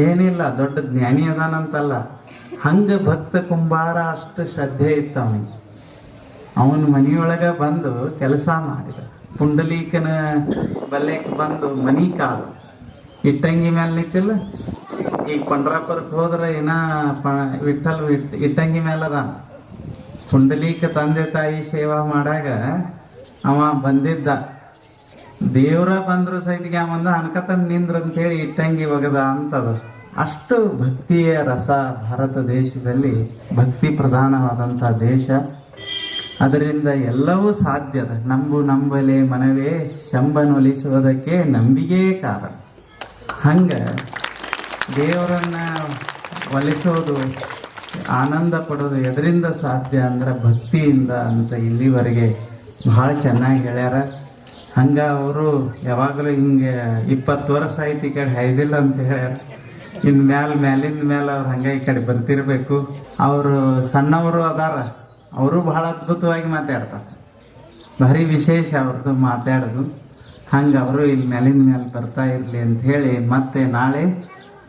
ಏನಿಲ್ಲ, ದೊಡ್ಡ ಜ್ಞಾನಿ ಅದಾನಂತಲ್ಲ. ಹಂಗೆ ಭಕ್ತ ಕುಂಬಾರ ಅಷ್ಟು ಶ್ರದ್ಧೆ ಇತ್ತು ಅವನಿಗೆ. ಅವನ ಮನೆಯೊಳಗೆ ಬಂದು ಕೆಲಸ ಮಾಡಿದ. ಪುಂಡಲೀಕನ ಬಲ್ಲೆಕ್ಕೆ ಬಂದು ಮನಿ ಕಾದ ಇಟ್ಟಂಗಿ ಮೇಲೆ ನಿಂತಿಲ್ಲ. ಈಗ ಪಂಡ್ರಾಪುರಕ್ಕೆ ಹೋದ್ರೆ ಏನ ವಿಠಲ್ ಇಟ್ಟಂಗಿ ಮೇಲೆ ಅದಾನ. ಪುಂಡಲೀಕ ತಂದೆ ತಾಯಿ ಸೇವಾ ಮಾಡಾಗ ಅವ ಬಂದಿದ್ದ. ದೇವ್ರ ಬಂದ್ರು ಸೈತಿಗೆ ಅವಂದ ಅನ್ಕತನ್ ನಿಂದ್ರ ಅಂತೇಳಿ ಇಟ್ಟಂಗಿ ಒಗದ ಅಂತದ. ಅಷ್ಟು ಭಕ್ತಿಯ ರಸ ಭಾರತ ದೇಶದಲ್ಲಿ. ಭಕ್ತಿ ಪ್ರಧಾನವಾದಂಥ ದೇಶ. ಅದರಿಂದ ಎಲ್ಲವೂ ಸಾಧ್ಯದ. ನಂಬಲೆ ಮನವೇ ಶಂಬನೊಲಿಸುವುದಕ್ಕೆ ನಂಬಿಕೆಯೇ ಕಾರಣ. ಹಂಗೆ ದೇವರನ್ನ ಒಲಿಸೋದು, ಆನಂದ ಪಡೋದು ಎದರಿಂದ ಸಾಧ್ಯ ಅಂದ್ರೆ ಭಕ್ತಿಯಿಂದ ಅಂತ ಇಲ್ಲಿವರೆಗೆ ಭಾಳ ಚೆನ್ನಾಗಿ ಹೇಳ್ಯಾರ. ಹಂಗೆ ಅವರು ಯಾವಾಗಲೂ ಹಿಂಗೆ 20 ವರ್ಷ ಆಯ್ತು ಈ ಕಡೆ ಹೈದಿಲ್ಲ ಅಂತ ಹೇಳ್ಯಾರ. ಇನ್ನು ಮ್ಯಾಲಿಂದ ಮೇಲೆ ಅವ್ರು ಹಂಗೆ ಈ ಕಡೆ ಬರ್ತಿರ್ಬೇಕು. ಅವರು ಸಣ್ಣವರು ಅದಾರ, ಅವರು ಬಹಳ ಅದ್ಭುತವಾಗಿ ಮಾತಾಡ್ತಾರೆ. ಭಾರಿ ವಿಶೇಷ ಅವ್ರದ್ದು ಮಾತಾಡೋದು. ಹಂಗೆ ಅವರು ಇಲ್ಲಿ ಮೇಲಿಂದ ಮೇಲೆ ಬರ್ತಾ ಇರಲಿ ಅಂತ ಹೇಳಿ ಮತ್ತೆ ನಾಳೆ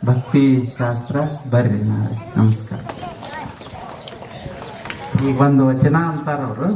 ಭಕ್ತಿ ಶಾಸ್ತ್ರ ಬರ್ರಿ ನಾಳೆ. ನಮಸ್ಕಾರ. ಈಗ ಒಂದು ವಚನ ಅಂತಾರವರು.